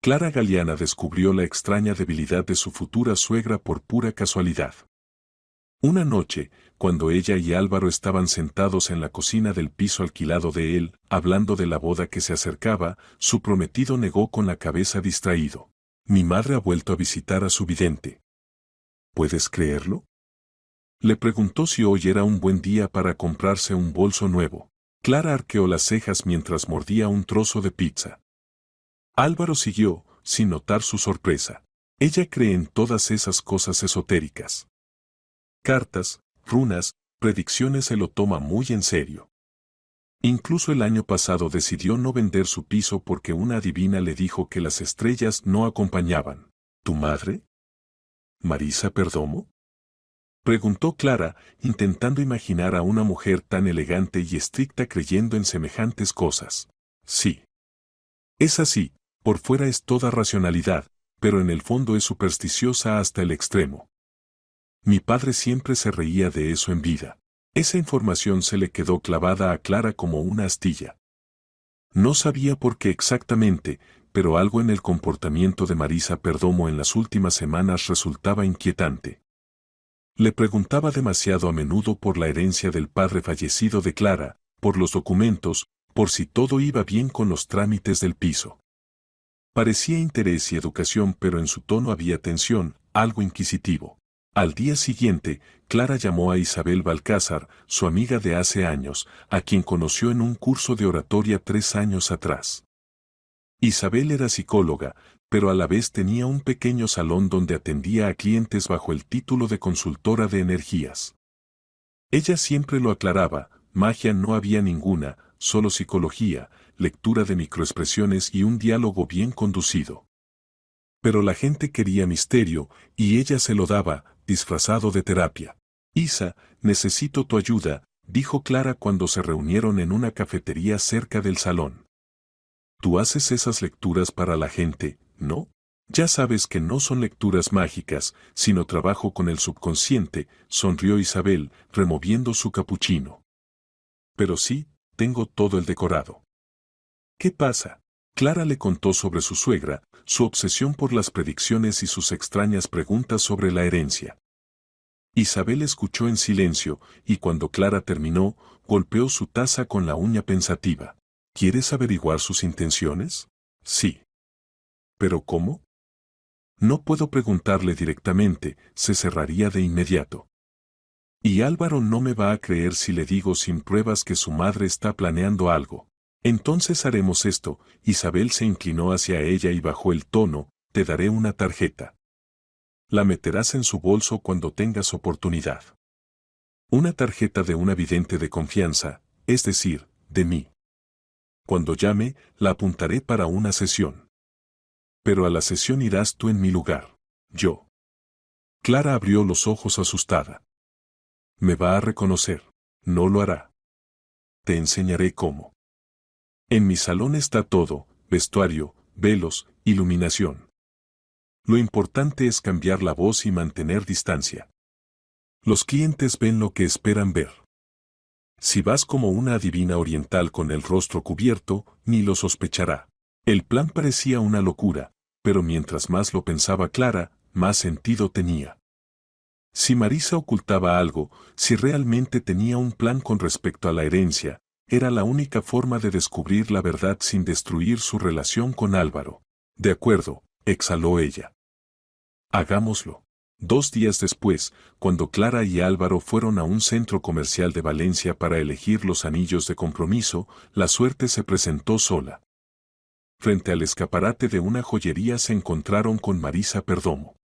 Clara Galiana descubrió la extraña debilidad de su futura suegra por pura casualidad. Una noche, cuando ella y Álvaro estaban sentados en la cocina del piso alquilado de él, hablando de la boda que se acercaba, su prometido negó con la cabeza distraído. Mi madre ha vuelto a visitar a su vidente. ¿Puedes creerlo? Le preguntó si hoy era un buen día para comprarse un bolso nuevo. Clara arqueó las cejas mientras mordía un trozo de pizza. Álvaro siguió, sin notar su sorpresa. Ella cree en todas esas cosas esotéricas. Cartas, runas, predicciones se lo toma muy en serio. Incluso el año pasado decidió no vender su piso porque una adivina le dijo que las estrellas no acompañaban. ¿Tu madre? ¿Marisa Perdomo? Preguntó Clara, intentando imaginar a una mujer tan elegante y estricta creyendo en semejantes cosas. Sí. Es así, por fuera es toda racionalidad, pero en el fondo es supersticiosa hasta el extremo. Mi padre siempre se reía de eso en vida. Esa información se le quedó clavada a Clara como una astilla. No sabía por qué exactamente, pero algo en el comportamiento de Marisa Perdomo en las últimas semanas resultaba inquietante. Le preguntaba demasiado a menudo por la herencia del padre fallecido de Clara, por los documentos, por si todo iba bien con los trámites del piso. Parecía interés y educación, pero en su tono había tensión, algo inquisitivo. Al día siguiente, Clara llamó a Isabel Balcázar, su amiga de hace años, a quien conoció en un curso de oratoria 3 años atrás. Isabel era psicóloga, pero a la vez tenía un pequeño salón donde atendía a clientes bajo el título de consultora de energías. Ella siempre lo aclaraba, magia no había ninguna, solo psicología, lectura de microexpresiones y un diálogo bien conducido. Pero la gente quería misterio, y ella se lo daba, disfrazado de terapia. Isa, necesito tu ayuda, dijo Clara cuando se reunieron en una cafetería cerca del salón. Tú haces esas lecturas para la gente, ¿no? Ya sabes que no son lecturas mágicas, sino trabajo con el subconsciente, sonrió Isabel, removiendo su capuchino. Pero sí, tengo todo el decorado. ¿Qué pasa? Clara le contó sobre su suegra, su obsesión por las predicciones y sus extrañas preguntas sobre la herencia. Isabel escuchó en silencio, y cuando Clara terminó, golpeó su taza con la uña pensativa. ¿Quieres averiguar sus intenciones? Sí. ¿Pero cómo? No puedo preguntarle directamente, se cerraría de inmediato. Y Álvaro no me va a creer si le digo sin pruebas que su madre está planeando algo. Entonces haremos esto. Isabel se inclinó hacia ella y bajó el tono, te daré una tarjeta. La meterás en su bolso cuando tengas oportunidad. Una tarjeta de una vidente de confianza, es decir, de mí. Cuando llame, la apuntaré para una sesión. Pero a la sesión irás tú en mi lugar. Yo. Clara abrió los ojos asustada. Me va a reconocer. No lo hará. Te enseñaré cómo. En mi salón está todo, vestuario, velos, iluminación. Lo importante es cambiar la voz y mantener distancia. Los clientes ven lo que esperan ver. Si vas como una adivina oriental con el rostro cubierto, ni lo sospechará. El plan parecía una locura, pero mientras más lo pensaba Clara, más sentido tenía. Si Marisa ocultaba algo, si realmente tenía un plan con respecto a la herencia, era la única forma de descubrir la verdad sin destruir su relación con Álvaro. De acuerdo, exhaló ella. Hagámoslo. 2 días después, cuando Clara y Álvaro fueron a un centro comercial de Valencia para elegir los anillos de compromiso, la suerte se presentó sola. Frente al escaparate de una joyería se encontraron con Marisa Perdomo.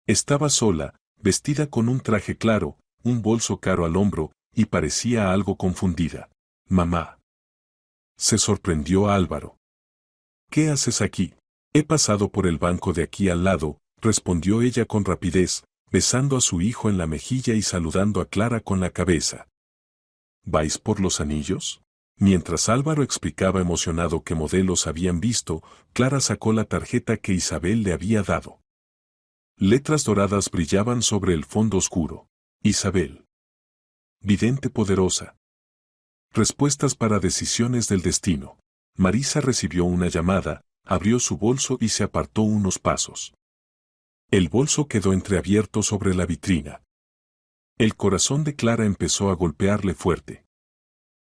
Estaba sola, vestida con un traje claro, un bolso caro al hombro, y parecía algo confundida. Mamá. Se sorprendió Álvaro. ¿Qué haces aquí? He pasado por el banco de aquí al lado, respondió ella con rapidez, besando a su hijo en la mejilla y saludando a Clara con la cabeza. ¿Vais por los anillos? Mientras Álvaro explicaba emocionado qué modelos habían visto, Clara sacó la tarjeta que Isabel le había dado. Letras doradas brillaban sobre el fondo oscuro. Isabel. Vidente poderosa. Respuestas para decisiones del destino. Marisa recibió una llamada, abrió su bolso y se apartó unos pasos. El bolso quedó entreabierto sobre la vitrina. El corazón de Clara empezó a golpearle fuerte.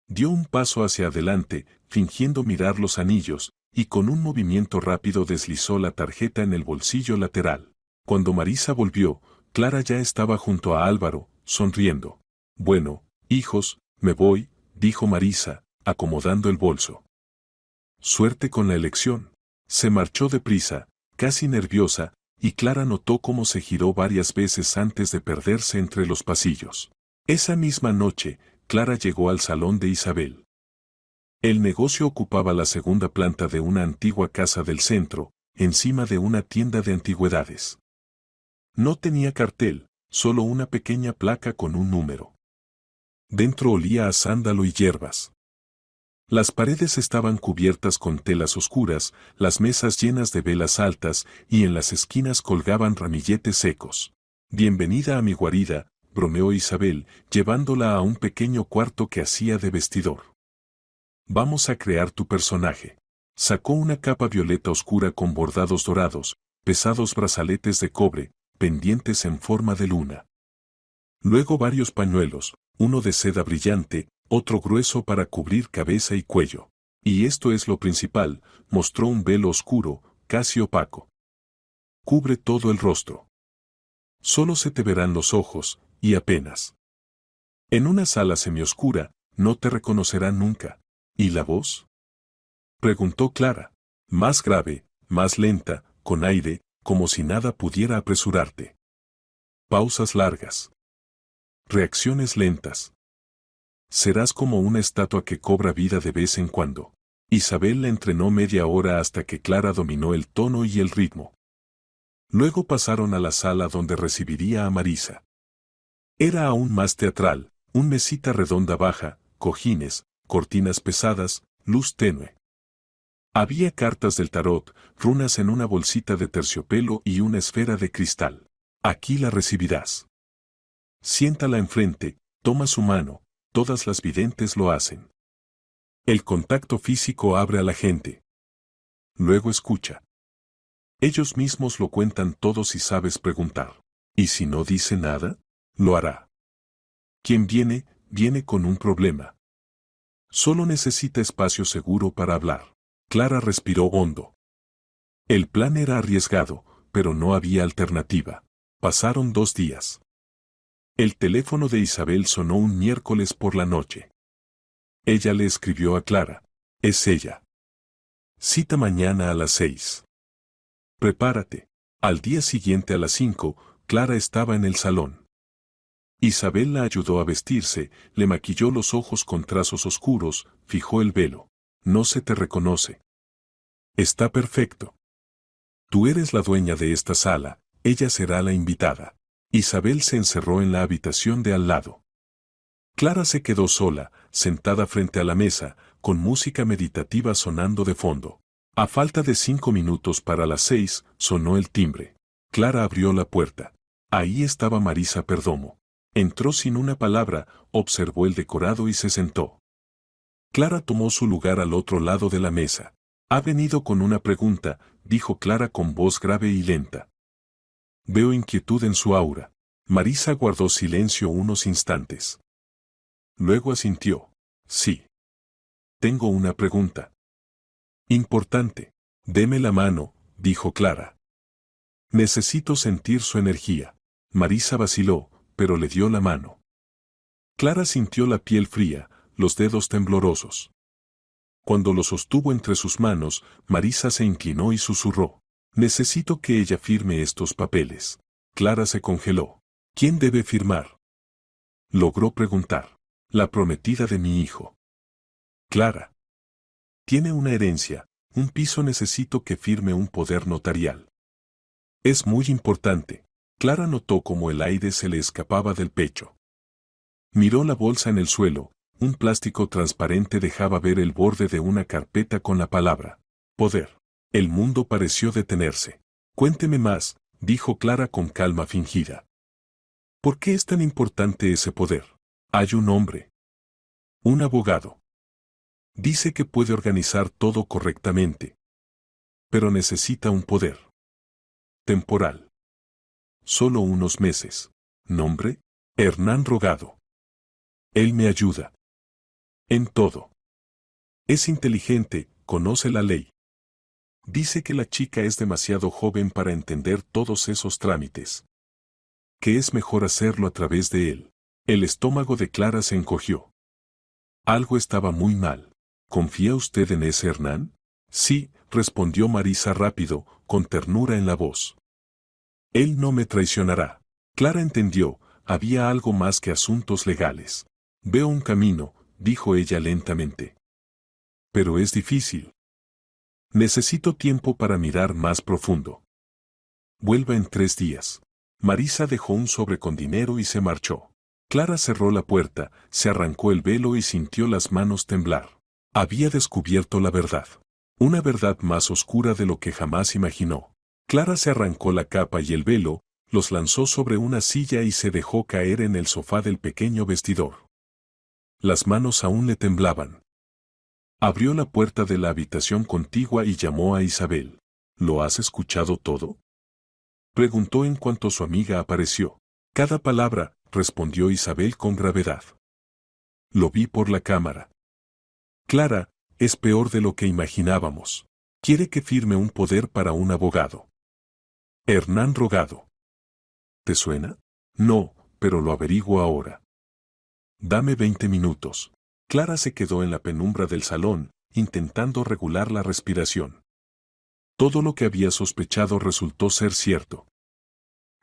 Dio un paso hacia adelante, fingiendo mirar los anillos, y con un movimiento rápido deslizó la tarjeta en el bolsillo lateral. Cuando Marisa volvió, Clara ya estaba junto a Álvaro, sonriendo. «Bueno, hijos, me voy», dijo Marisa, acomodando el bolso. «Suerte con la elección». Se marchó deprisa, casi nerviosa, y Clara notó cómo se giró varias veces antes de perderse entre los pasillos. Esa misma noche, Clara llegó al salón de Isabel. El negocio ocupaba la segunda planta de una antigua casa del centro, encima de una tienda de antigüedades. No tenía cartel, solo una pequeña placa con un número. Dentro olía a sándalo y hierbas. Las paredes estaban cubiertas con telas oscuras, las mesas llenas de velas altas y en las esquinas colgaban ramilletes secos. «Bienvenida a mi guarida», bromeó Isabel, llevándola a un pequeño cuarto que hacía de vestidor. «Vamos a crear tu personaje». Sacó una capa violeta oscura con bordados dorados, pesados brazaletes de cobre, pendientes en forma de luna. Luego varios pañuelos, uno de seda brillante, otro grueso para cubrir cabeza y cuello. Y esto es lo principal, mostró un velo oscuro, casi opaco. Cubre todo el rostro. Solo se te verán los ojos, y apenas. En una sala semioscura, no te reconocerán nunca. ¿Y la voz?, preguntó Clara. Más grave, más lenta, con aire, como si nada pudiera apresurarte. Pausas largas. Reacciones lentas. Serás como una estatua que cobra vida de vez en cuando. Isabel la entrenó media hora hasta que Clara dominó el tono y el ritmo. Luego pasaron a la sala donde recibiría a Marisa. Era aún más teatral, un mesita redonda baja, cojines, cortinas pesadas, luz tenue. Había cartas del tarot, runas en una bolsita de terciopelo y una esfera de cristal. Aquí la recibirás. Siéntala enfrente, toma su mano. Todas las videntes lo hacen. El contacto físico abre a la gente. Luego escucha. Ellos mismos lo cuentan todo si sabes preguntar. ¿Y si no dice nada? Lo hará. Quien viene, viene con un problema. Solo necesita espacio seguro para hablar. Clara respiró hondo. El plan era arriesgado, pero no había alternativa. Pasaron 2 días. El teléfono de Isabel sonó un miércoles por la noche. Ella le escribió a Clara. Es ella. Cita mañana a las 6. Prepárate. Al día siguiente a las 5, Clara estaba en el salón. Isabel la ayudó a vestirse, le maquilló los ojos con trazos oscuros, fijó el velo. No se te reconoce. Está perfecto. Tú eres la dueña de esta sala, ella será la invitada. Isabel se encerró en la habitación de al lado. Clara se quedó sola, sentada frente a la mesa, con música meditativa sonando de fondo. A falta de 5 minutos para las 6, sonó el timbre. Clara abrió la puerta. Ahí estaba Marisa Perdomo. Entró sin una palabra, observó el decorado y se sentó. Clara tomó su lugar al otro lado de la mesa. «Ha venido con una pregunta», dijo Clara con voz grave y lenta. Veo inquietud en su aura. Marisa guardó silencio unos instantes. Luego asintió. Sí. Tengo una pregunta. Importante. Deme la mano, dijo Clara. Necesito sentir su energía. Marisa vaciló, pero le dio la mano. Clara sintió la piel fría, los dedos temblorosos. Cuando lo sostuvo entre sus manos, Marisa se inclinó y susurró. Necesito que ella firme estos papeles. Clara se congeló. ¿Quién debe firmar?, logró preguntar. La prometida de mi hijo. Clara. Tiene una herencia, un piso, necesito que firme un poder notarial. Es muy importante. Clara notó cómo el aire se le escapaba del pecho. Miró la bolsa en el suelo, un plástico transparente dejaba ver el borde de una carpeta con la palabra poder. El mundo pareció detenerse. Cuénteme más, dijo Clara con calma fingida. ¿Por qué es tan importante ese poder? Hay un hombre. Un abogado. Dice que puede organizar todo correctamente. pero necesita un poder temporal. Solo unos meses. Nombre: Hernán Rogado. Él me ayuda en todo. Es inteligente, conoce la ley. Dice que la chica es demasiado joven para entender todos esos trámites. Que es mejor hacerlo a través de él. El estómago de Clara se encogió. Algo estaba muy mal. ¿Confía usted en ese Hernán? Sí, respondió Marisa rápido, con ternura en la voz. Él no me traicionará. Clara entendió, había algo más que asuntos legales. Veo un camino, dijo ella lentamente. Pero es difícil. Necesito tiempo para mirar más profundo. Vuelva en 3 días. Marisa dejó un sobre con dinero y se marchó. Clara cerró la puerta, se arrancó el velo y sintió las manos temblar. Había descubierto la verdad. Una verdad más oscura de lo que jamás imaginó. Clara se arrancó la capa y el velo, los lanzó sobre una silla y se dejó caer en el sofá del pequeño vestidor. Las manos aún le temblaban. Abrió la puerta de la habitación contigua y llamó a Isabel. ¿Lo has escuchado todo?, preguntó en cuanto su amiga apareció. Cada palabra, respondió Isabel con gravedad. Lo vi por la cámara. Clara, es peor de lo que imaginábamos. Quiere que firme un poder para un abogado. Hernán Rogado. ¿Te suena? No, pero lo averiguo ahora. Dame 20 minutos. Clara se quedó en la penumbra del salón, intentando regular la respiración. Todo lo que había sospechado resultó ser cierto.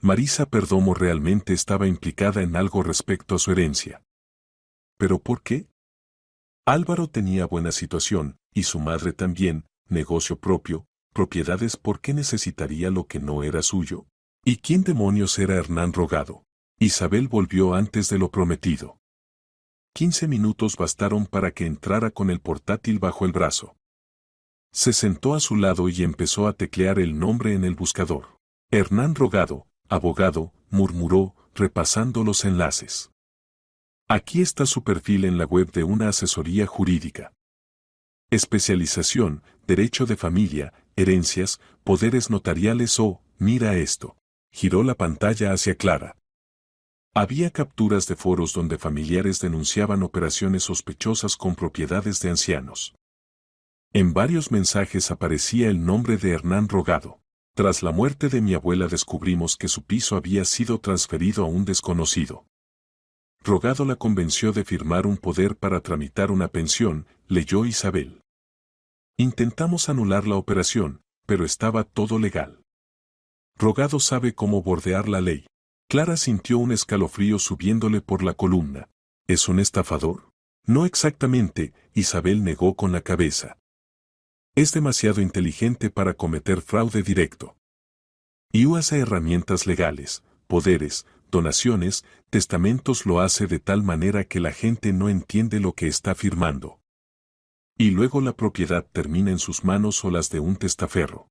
Marisa Perdomo realmente estaba implicada en algo respecto a su herencia. ¿Pero por qué? Álvaro tenía buena situación, y su madre también, negocio propio, propiedades. ¿Por qué necesitaría lo que no era suyo? ¿Y quién demonios era Hernán Rogado? Isabel volvió antes de lo prometido. 15 minutos bastaron para que entrara con el portátil bajo el brazo. Se sentó a su lado y empezó a teclear el nombre en el buscador. Hernán Rogado, abogado, murmuró, repasando los enlaces. Aquí está su perfil en la web de una asesoría jurídica. Especialización, derecho de familia, herencias, poderes notariales o, mira esto. Giró la pantalla hacia Clara. Había capturas de foros donde familiares denunciaban operaciones sospechosas con propiedades de ancianos. En varios mensajes aparecía el nombre de Hernán Rogado. Tras la muerte de mi abuela descubrimos que su piso había sido transferido a un desconocido. Rogado la convenció de firmar un poder para tramitar una pensión, leyó Isabel. Intentamos anular la operación, pero estaba todo legal. Rogado sabe cómo bordear la ley. Clara sintió un escalofrío subiéndole por la columna. ¿Es un estafador? No exactamente, Isabel negó con la cabeza. Es demasiado inteligente para cometer fraude directo. Y usa herramientas legales, poderes, donaciones, testamentos. Lo hace de tal manera que la gente no entiende lo que está firmando. Y luego la propiedad termina en sus manos o las de un testaferro.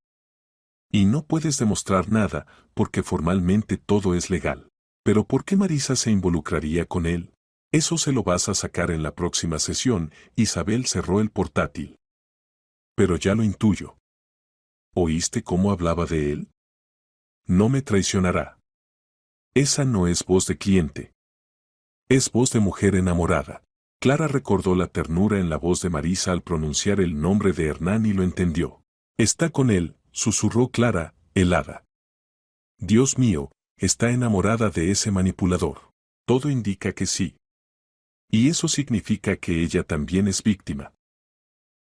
Y no puedes demostrar nada, porque formalmente todo es legal. ¿Pero por qué Marisa se involucraría con él? Eso se lo vas a sacar en la próxima sesión. Isabel cerró el portátil. Pero ya lo intuyo. ¿Oíste cómo hablaba de él? No me traicionará. Esa no es voz de cliente. Es voz de mujer enamorada. Clara recordó la ternura en la voz de Marisa al pronunciar el nombre de Hernán y lo entendió. Está con él, susurró Clara, helada. Dios mío, está enamorada de ese manipulador. Todo indica que sí. Y eso significa que ella también es víctima.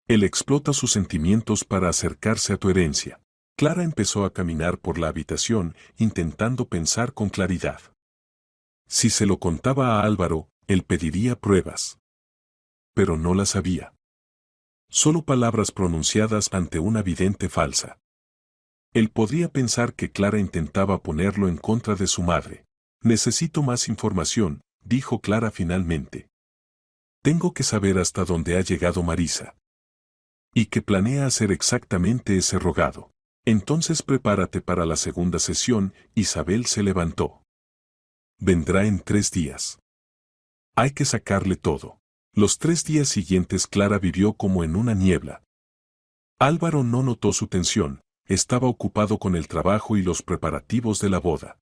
Él explota sus sentimientos para acercarse a tu herencia. Clara empezó a caminar por la habitación, intentando pensar con claridad. Si se lo contaba a Álvaro, él pediría pruebas. Pero no las había. Solo palabras pronunciadas ante una vidente falsa. Él podría pensar que Clara intentaba ponerlo en contra de su madre. Necesito más información, dijo Clara finalmente. Tengo que saber hasta dónde ha llegado Marisa. Y que planea hacer exactamente ese Rogado. Entonces prepárate para la segunda sesión. Isabel se levantó. Vendrá en 3 días. Hay que sacarle todo. Los 3 días siguientes Clara vivió como en una niebla. Álvaro no notó su tensión, estaba ocupado con el trabajo y los preparativos de la boda.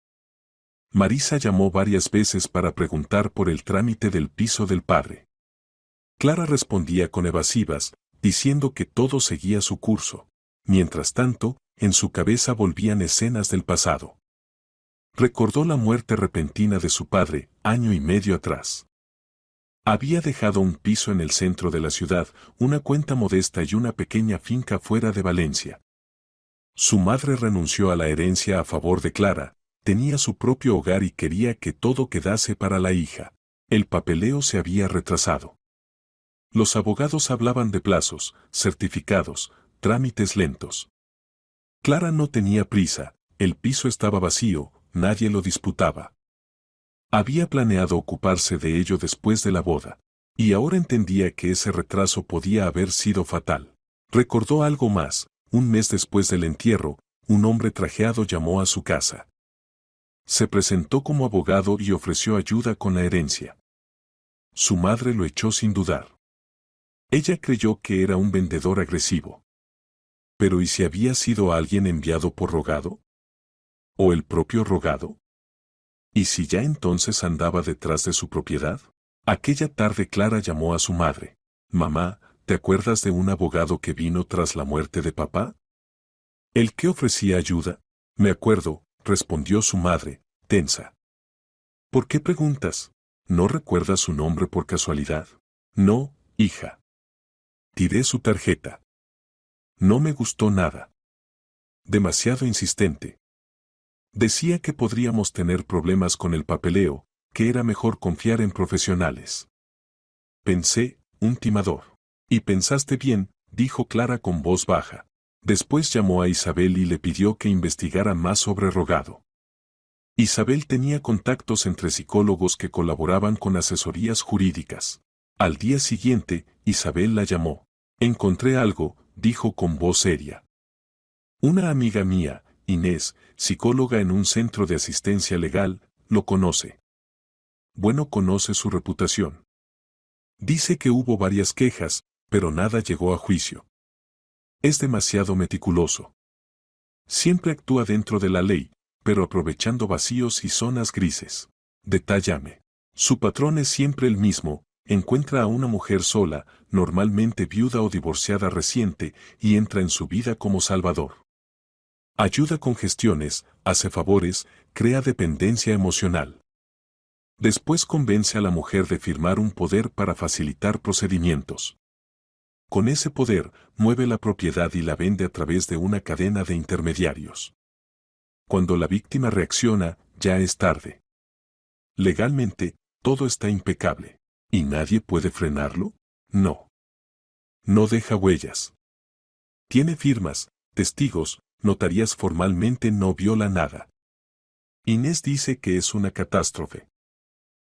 Marisa llamó varias veces para preguntar por el trámite del piso del padre. Clara respondía con evasivas, diciendo que todo seguía su curso. Mientras tanto, en su cabeza volvían escenas del pasado. Recordó la muerte repentina de su padre, año y medio atrás. Había dejado un piso en el centro de la ciudad, una cuenta modesta y una pequeña finca fuera de Valencia. Su madre renunció a la herencia a favor de Clara, tenía su propio hogar y quería que todo quedase para la hija. El papeleo se había retrasado. Los abogados hablaban de plazos, certificados, trámites lentos. Clara no tenía prisa, el piso estaba vacío, nadie lo disputaba. Había planeado ocuparse de ello después de la boda, y ahora entendía que ese retraso podía haber sido fatal. Recordó algo más, un mes después del entierro, un hombre trajeado llamó a su casa. Se presentó como abogado y ofreció ayuda con la herencia. Su madre lo echó sin dudar. Ella creyó que era un vendedor agresivo. Pero ¿y si había sido alguien enviado por Rogado? ¿O el propio Rogado? ¿Y si ya entonces andaba detrás de su propiedad? Aquella tarde Clara llamó a su madre. Mamá, ¿te acuerdas de un abogado que vino tras la muerte de papá? ¿El que ofrecía ayuda? Me acuerdo, respondió su madre, tensa. ¿Por qué preguntas? ¿No recuerdas su nombre por casualidad? No, hija. Tiré su tarjeta. No me gustó nada. Demasiado insistente. Decía que podríamos tener problemas con el papeleo, que era mejor confiar en profesionales. Pensé, un timador. Y pensaste bien, dijo Clara con voz baja. Después llamó a Isabel y le pidió que investigara más sobre Rogado. Isabel tenía contactos entre psicólogos que colaboraban con asesorías jurídicas. Al día siguiente, Isabel la llamó. Encontré algo, dijo con voz seria. Una amiga mía, Inés, psicóloga en un centro de asistencia legal, lo conoce. Bueno, conoce su reputación. Dice que hubo varias quejas, pero nada llegó a juicio. Es demasiado meticuloso. Siempre actúa dentro de la ley, pero aprovechando vacíos y zonas grises. Detállame. Su patrón es siempre el mismo, encuentra a una mujer sola, normalmente viuda o divorciada reciente, y entra en su vida como salvador. Ayuda con gestiones, hace favores, crea dependencia emocional. Después convence a la mujer de firmar un poder para facilitar procedimientos. Con ese poder, mueve la propiedad y la vende a través de una cadena de intermediarios. Cuando la víctima reacciona, ya es tarde. Legalmente, todo está impecable. ¿Y nadie puede frenarlo? No. No deja huellas. Tiene firmas, testigos, notarías, formalmente no viola nada. Inés dice que es una catástrofe.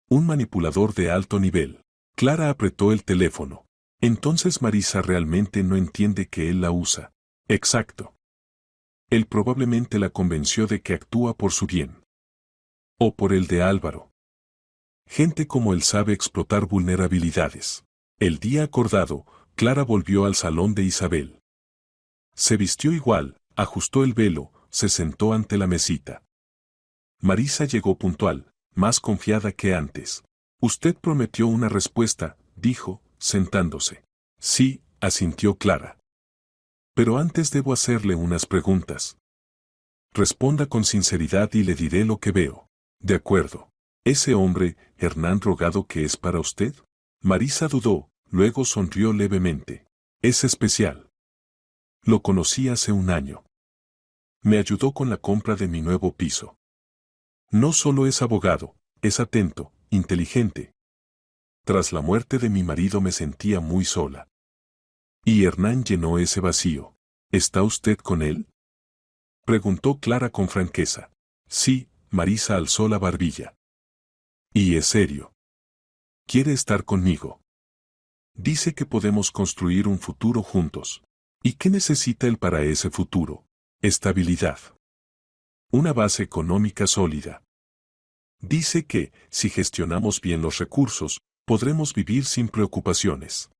Un manipulador de alto nivel. Clara apretó el teléfono. Entonces Marisa realmente no entiende que él la usa. Exacto. Él probablemente la convenció de que actúa por su bien. O por el de Álvaro. Gente como él sabe explotar vulnerabilidades. El día acordado, Clara volvió al salón de Isabel. Se vistió igual, ajustó el velo, se sentó ante la mesita. Marisa llegó puntual, más confiada que antes. Usted prometió una respuesta, dijo, sentándose. Sí, asintió Clara. Pero antes debo hacerle unas preguntas. Responda con sinceridad y le diré lo que veo. De acuerdo. ¿Ese hombre, Hernán Rogado, que es para usted? Marisa dudó, luego sonrió levemente. Es especial. Lo conocí hace un año. Me ayudó con la compra de mi nuevo piso. No solo es abogado, es atento, inteligente. Tras la muerte de mi marido me sentía muy sola. Y Hernán llenó ese vacío. ¿Está usted con él? Preguntó Clara con franqueza. Sí, Marisa alzó la barbilla. ¿Y es serio? ¿Quiere estar conmigo? Dice que podemos construir un futuro juntos. ¿Y qué necesita él para ese futuro? Estabilidad. Una base económica sólida. Dice que, si gestionamos bien los recursos, podremos vivir sin preocupaciones.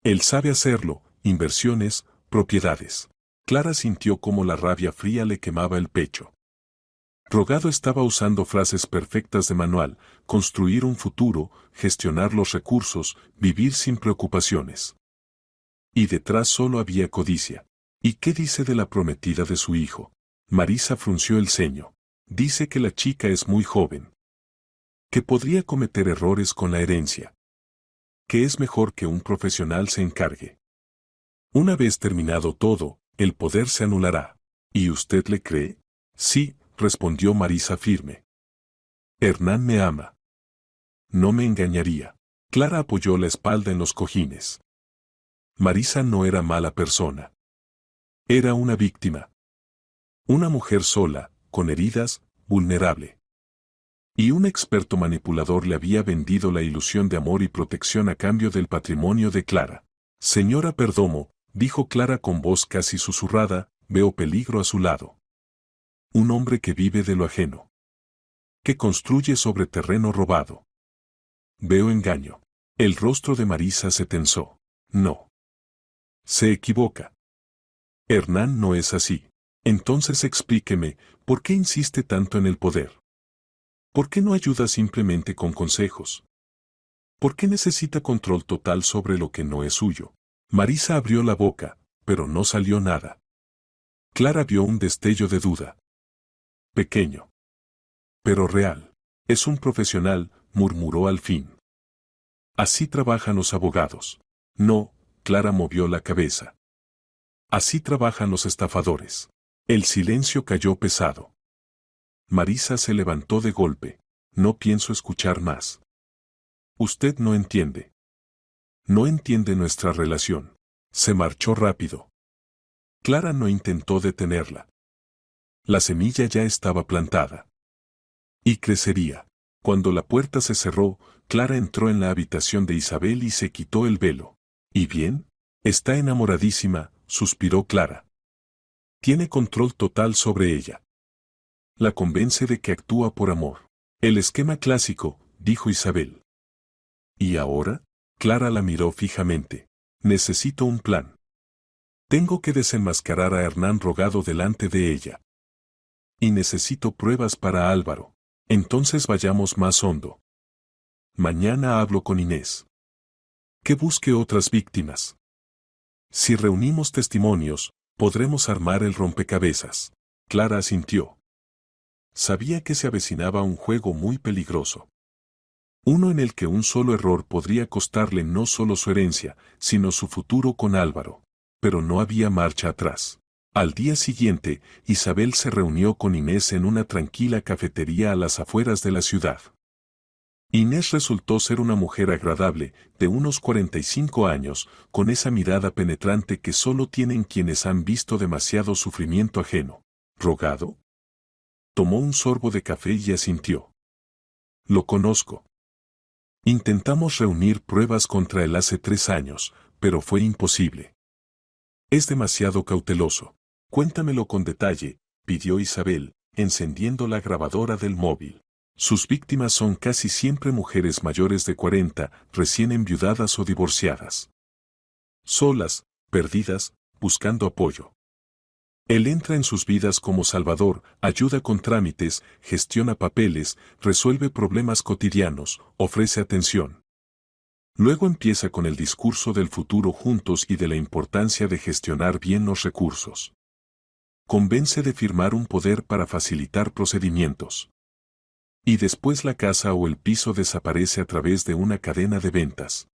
Él sabe hacerlo, inversiones, propiedades. Clara sintió cómo la rabia fría le quemaba el pecho. Rogado estaba usando frases perfectas de manual: construir un futuro, gestionar los recursos, vivir sin preocupaciones. Y detrás solo había codicia. ¿Y qué dice de la prometida de su hijo? Marisa frunció el ceño. Dice que la chica es muy joven, que podría cometer errores con la herencia, que es mejor que un profesional se encargue. Una vez terminado todo, el poder se anulará. ¿Y usted le cree? Sí, respondió Marisa firme. Hernán me ama. No me engañaría. Clara apoyó la espalda en los cojines. Marisa no era mala persona. Era una víctima. Una mujer sola, con heridas, vulnerable. Y un experto manipulador le había vendido la ilusión de amor y protección a cambio del patrimonio de Clara. Señora Perdomo, dijo Clara con voz casi susurrada, veo peligro a su lado. Un hombre que vive de lo ajeno. Que construye sobre terreno robado. Veo engaño. El rostro de Marisa se tensó. No. Se equivoca. Hernán no es así. Entonces explíqueme, ¿por qué insiste tanto en el poder? ¿Por qué no ayuda simplemente con consejos? ¿Por qué necesita control total sobre lo que no es suyo? Marisa abrió la boca, pero no salió nada. Clara vio un destello de duda. Pequeño. Pero real. Es un profesional, murmuró al fin. Así trabajan los abogados. No, Clara movió la cabeza. Así trabajan los estafadores. El silencio cayó pesado. Marisa se levantó de golpe. No pienso escuchar más. Usted no entiende. No entiende nuestra relación. Se marchó rápido. Clara no intentó detenerla. La semilla ya estaba plantada. Y crecería. Cuando la puerta se cerró, Clara entró en la habitación de Isabel y se quitó el velo. ¿Y bien? Está enamoradísima, suspiró Clara. Tiene control total sobre ella. La convence de que actúa por amor. El esquema clásico, dijo Isabel. ¿Y ahora? Clara la miró fijamente. Necesito un plan. Tengo que desenmascarar a Hernán Rogado delante de ella. Y necesito pruebas para Álvaro. Entonces vayamos más hondo. Mañana hablo con Inés. Que busque otras víctimas. Si reunimos testimonios, podremos armar el rompecabezas. Clara asintió. Sabía que se avecinaba un juego muy peligroso. Uno en el que un solo error podría costarle no solo su herencia, sino su futuro con Álvaro. Pero no había marcha atrás. Al día siguiente, Isabel se reunió con Inés en una tranquila cafetería a las afueras de la ciudad. Inés resultó ser una mujer agradable, de unos 45 años, con esa mirada penetrante que solo tienen quienes han visto demasiado sufrimiento ajeno. ¿Rogado? Tomó un sorbo de café y asintió. Lo conozco. Intentamos reunir pruebas contra él hace 3 años, pero fue imposible. Es demasiado cauteloso. Cuéntamelo con detalle, pidió Isabel, encendiendo la grabadora del móvil. Sus víctimas son casi siempre mujeres mayores de 40, recién enviudadas o divorciadas. Solas, perdidas, buscando apoyo. Él entra en sus vidas como salvador, ayuda con trámites, gestiona papeles, resuelve problemas cotidianos, ofrece atención. Luego empieza con el discurso del futuro juntos y de la importancia de gestionar bien los recursos. Convence de firmar un poder para facilitar procedimientos. Y después la casa o el piso desaparece a través de una cadena de ventas.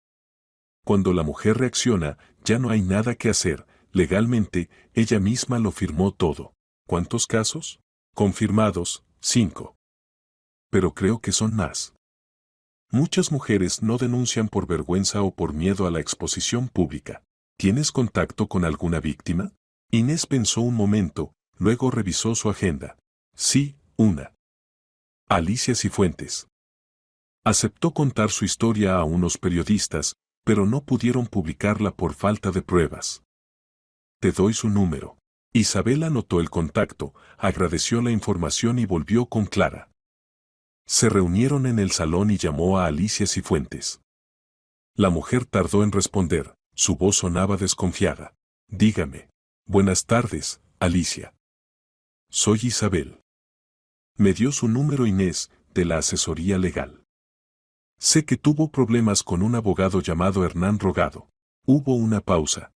Cuando la mujer reacciona, ya no hay nada que hacer. Legalmente, ella misma lo firmó todo. ¿Cuántos casos? Confirmados, 5. Pero creo que son más. Muchas mujeres no denuncian por vergüenza o por miedo a la exposición pública. ¿Tienes contacto con alguna víctima? Inés pensó un momento, luego revisó su agenda. Sí, una. Alicia Cifuentes. Aceptó contar su historia a unos periodistas, pero no pudieron publicarla por falta de pruebas. Te doy su número. Isabel anotó el contacto, agradeció la información y volvió con Clara. Se reunieron en el salón y llamó a Alicia Cifuentes. La mujer tardó en responder, su voz sonaba desconfiada. Dígame. Buenas tardes, Alicia. Soy Isabel. Me dio su número Inés, de la asesoría legal. Sé que tuvo problemas con un abogado llamado Hernán Rogado. Hubo una pausa.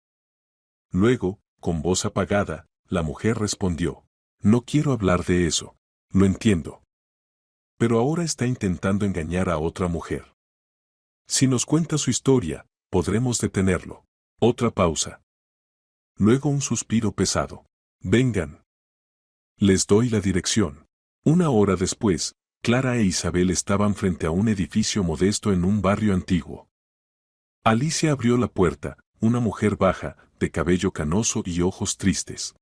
Luego, con voz apagada, la mujer respondió: no quiero hablar de eso. Lo entiendo. Pero ahora está intentando engañar a otra mujer. Si nos cuenta su historia, podremos detenerlo. Otra pausa. Luego un suspiro pesado. Vengan. Les doy la dirección. Una hora después, Clara e Isabel estaban frente a un edificio modesto en un barrio antiguo. Alicia abrió la puerta, una mujer baja, de cabello canoso y ojos tristes.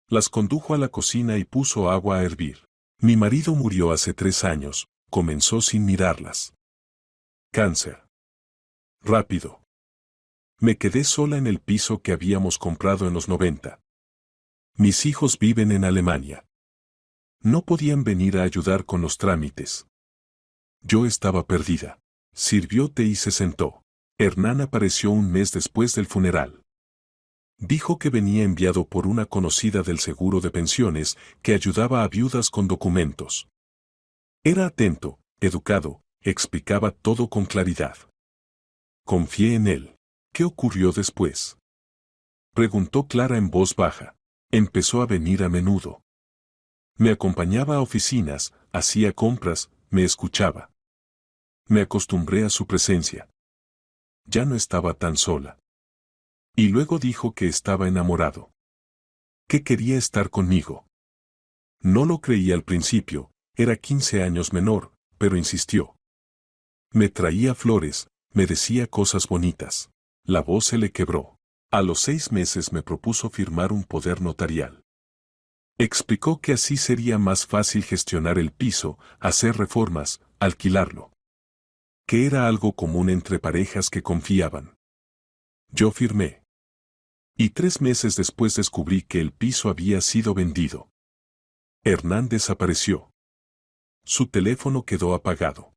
Las condujo a la cocina y puso agua a hervir. Mi marido murió hace 3 años, comenzó sin mirarlas. Cáncer. Rápido. Me quedé sola en el piso que habíamos comprado en los 90. Mis hijos viven en Alemania. No podían venir a ayudar con los trámites. Yo estaba perdida. Sirvió té y se sentó. Hernán apareció un mes después del funeral. Dijo que venía enviado por una conocida del seguro de pensiones que ayudaba a viudas con documentos. Era atento, educado, explicaba todo con claridad. Confié en él. ¿Qué ocurrió después? Preguntó Clara en voz baja. Empezó a venir a menudo. Me acompañaba a oficinas, hacía compras, me escuchaba. Me acostumbré a su presencia. Ya no estaba tan sola. Y luego dijo que estaba enamorado. Que quería estar conmigo. No lo creí al principio, era 15 años menor, pero insistió. Me traía flores, me decía cosas bonitas. La voz se le quebró. A los 6 meses me propuso firmar un poder notarial. Explicó que así sería más fácil gestionar el piso, hacer reformas, alquilarlo. Que era algo común entre parejas que confiaban. Yo firmé. Y 3 meses después descubrí que el piso había sido vendido. Hernán desapareció. Su teléfono quedó apagado.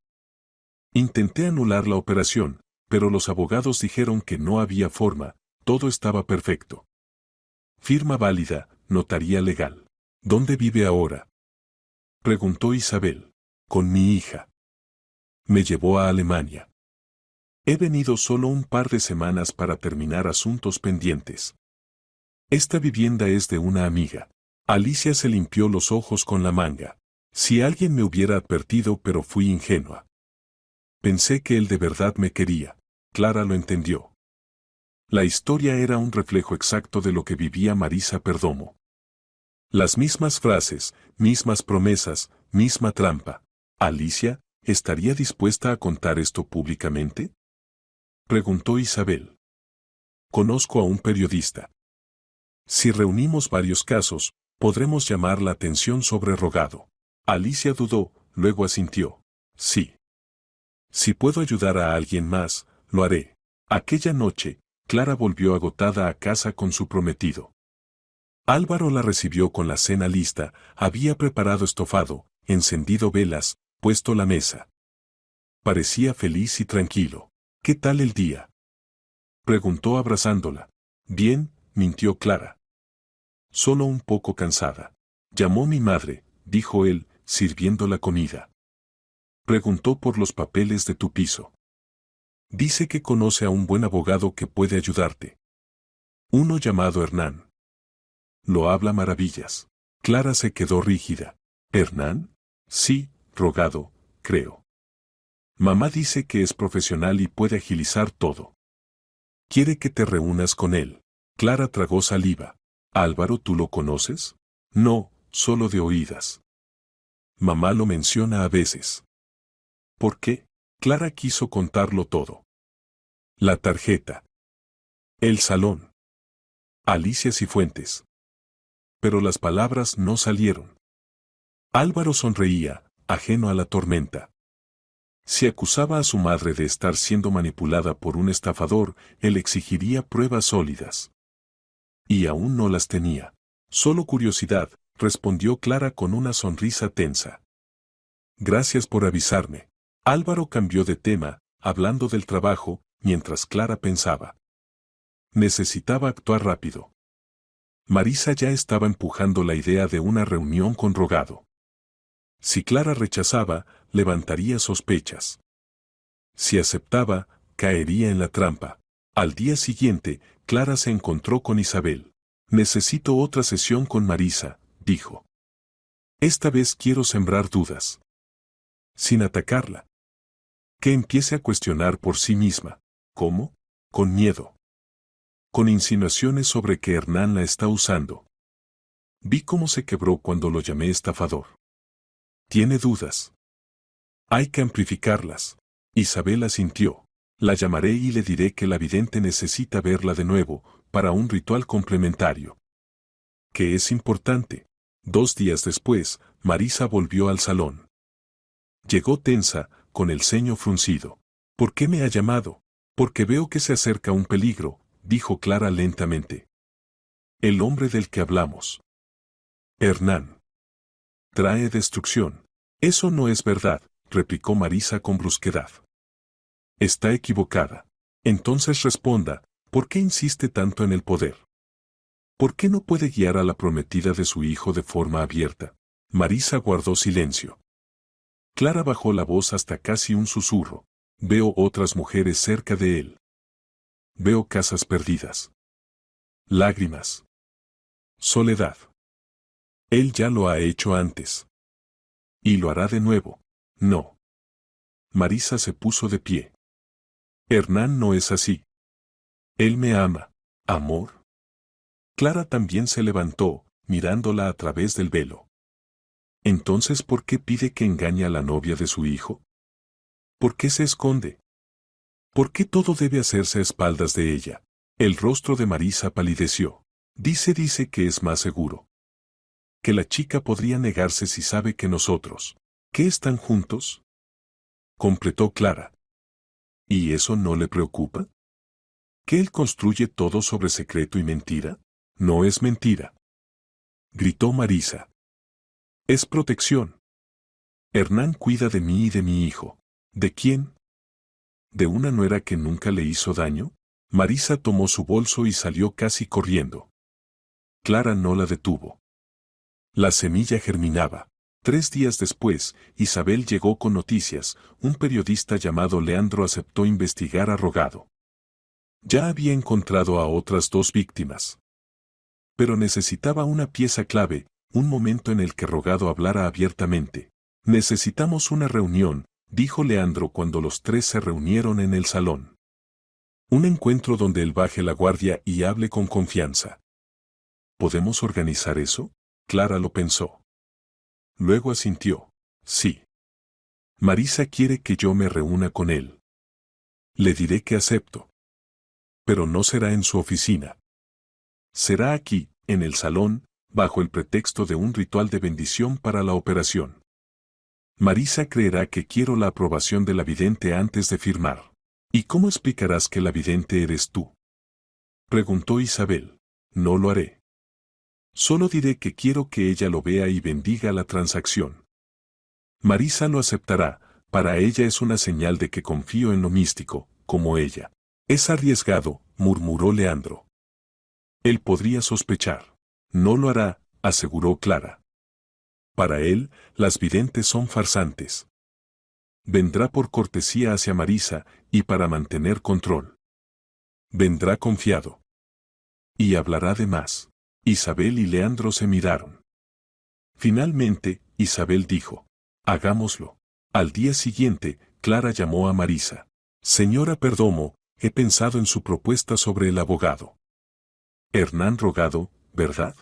Intenté anular la operación, pero los abogados dijeron que no había forma, todo estaba perfecto. Firma válida, notaría legal. ¿Dónde vive ahora? Preguntó Isabel. Con mi hija. Me llevó a Alemania. He venido solo un par de semanas para terminar asuntos pendientes. Esta vivienda es de una amiga. Alicia se limpió los ojos con la manga. Si alguien me hubiera advertido, pero fui ingenua. Pensé que él de verdad me quería. Clara lo entendió. La historia era un reflejo exacto de lo que vivía Marisa Perdomo. Las mismas frases, mismas promesas, misma trampa. ¿Alicia estaría dispuesta a contar esto públicamente? Preguntó Isabel. Conozco a un periodista. Si reunimos varios casos, podremos llamar la atención sobre Rogado. Alicia dudó, luego asintió. Sí. Si puedo ayudar a alguien más, lo haré. Aquella noche, Clara volvió agotada a casa con su prometido. Álvaro la recibió con la cena lista, había preparado estofado, encendido velas, puesto la mesa. Parecía feliz y tranquilo. ¿Qué tal el día? Preguntó abrazándola. Bien, mintió Clara. Solo un poco cansada. Llamó mi madre, dijo él, sirviendo la comida. Preguntó por los papeles de tu piso. Dice que conoce a un buen abogado que puede ayudarte. Uno llamado Hernán. Lo habla maravillas. Clara se quedó rígida. ¿Hernán? Sí, Rogado, creo. Mamá dice que es profesional y puede agilizar todo. Quiere que te reúnas con él. Clara tragó saliva. Álvaro, ¿tú lo conoces? No, solo de oídas. Mamá lo menciona a veces. ¿Por qué? Clara quiso contarlo todo. La tarjeta. El salón. Alicia Cifuentes. Pero las palabras no salieron. Álvaro sonreía, ajeno a la tormenta. Si acusaba a su madre de estar siendo manipulada por un estafador, él exigiría pruebas sólidas. Y aún no las tenía. Solo curiosidad, respondió Clara con una sonrisa tensa. Gracias por avisarme. Álvaro cambió de tema, hablando del trabajo, mientras Clara pensaba. Necesitaba actuar rápido. Marisa ya estaba empujando la idea de una reunión con Rogado. Si Clara rechazaba, levantaría sospechas. Si aceptaba, caería en la trampa. Al día siguiente, Clara se encontró con Isabel. Necesito otra sesión con Marisa, dijo. Esta vez quiero sembrar dudas. Sin atacarla. Que empiece a cuestionar por sí misma. ¿Cómo? Con miedo. Con insinuaciones sobre que Hernán la está usando. Vi cómo se quebró cuando lo llamé estafador. Tiene dudas. Hay que amplificarlas. Isabel asintió. La llamaré y le diré que la vidente necesita verla de nuevo, para un ritual complementario. Que es importante. 2 días después, Marisa volvió al salón. Llegó tensa, con el ceño fruncido. ¿Por qué me ha llamado? Porque veo que se acerca un peligro, dijo Clara lentamente. El hombre del que hablamos. Hernán. Trae destrucción. Eso no es verdad, replicó Marisa con brusquedad. Está equivocada. Entonces responda, ¿por qué insiste tanto en el poder? ¿Por qué no puede guiar a la prometida de su hijo de forma abierta? Marisa guardó silencio. Clara bajó la voz hasta casi un susurro. Veo otras mujeres cerca de él. Veo casas perdidas. Lágrimas. Soledad. Él ya lo ha hecho antes. Y lo hará de nuevo. No. Marisa se puso de pie. Hernán no es así. Él me ama. ¿Amor? Clara también se levantó, mirándola a través del velo. Entonces, ¿por qué pide que engañe a la novia de su hijo? ¿Por qué se esconde? ¿Por qué todo debe hacerse a espaldas de ella? El rostro de Marisa palideció. Dice que es más seguro. Que la chica podría negarse si sabe que nosotros, ¿qué están juntos? Completó Clara. ¿Y eso no le preocupa? ¿Que él construye todo sobre secreto y mentira? No es mentira. Gritó Marisa. Es protección. Hernán cuida de mí y de mi hijo. ¿De quién? ¿De una nuera que nunca le hizo daño? Marisa tomó su bolso y salió casi corriendo. Clara no la detuvo. La semilla germinaba. 3 días después, Isabel llegó con noticias. Un periodista llamado Leandro aceptó investigar a Rogado. Ya había encontrado a otras 2 víctimas. Pero necesitaba una pieza clave, un momento en el que Rogado hablara abiertamente. Necesitamos una reunión, dijo Leandro cuando los 3 se reunieron en el salón. Un encuentro donde él baje la guardia y hable con confianza. ¿Podemos organizar eso? Clara lo pensó. Luego asintió. Sí. Marisa quiere que yo me reúna con él. Le diré que acepto. Pero no será en su oficina. Será aquí, en el salón, bajo el pretexto de un ritual de bendición para la operación. Marisa creerá que quiero la aprobación de la vidente antes de firmar. ¿Y cómo explicarás que la vidente eres tú? Preguntó Isabel. No lo haré. Solo diré que quiero que ella lo vea y bendiga la transacción. Marisa lo aceptará, para ella es una señal de que confío en lo místico, como ella. Es arriesgado, murmuró Leandro. Él podría sospechar. No lo hará, aseguró Clara. Para él, las videntes son farsantes. Vendrá por cortesía hacia Marisa, y para mantener control. Vendrá confiado. Y hablará de más. Isabel y Leandro se miraron. Finalmente, Isabel dijo, hagámoslo. Al día siguiente, Clara llamó a Marisa. Señora Perdomo, he pensado en su propuesta sobre el abogado. Hernán Rogado, ¿verdad?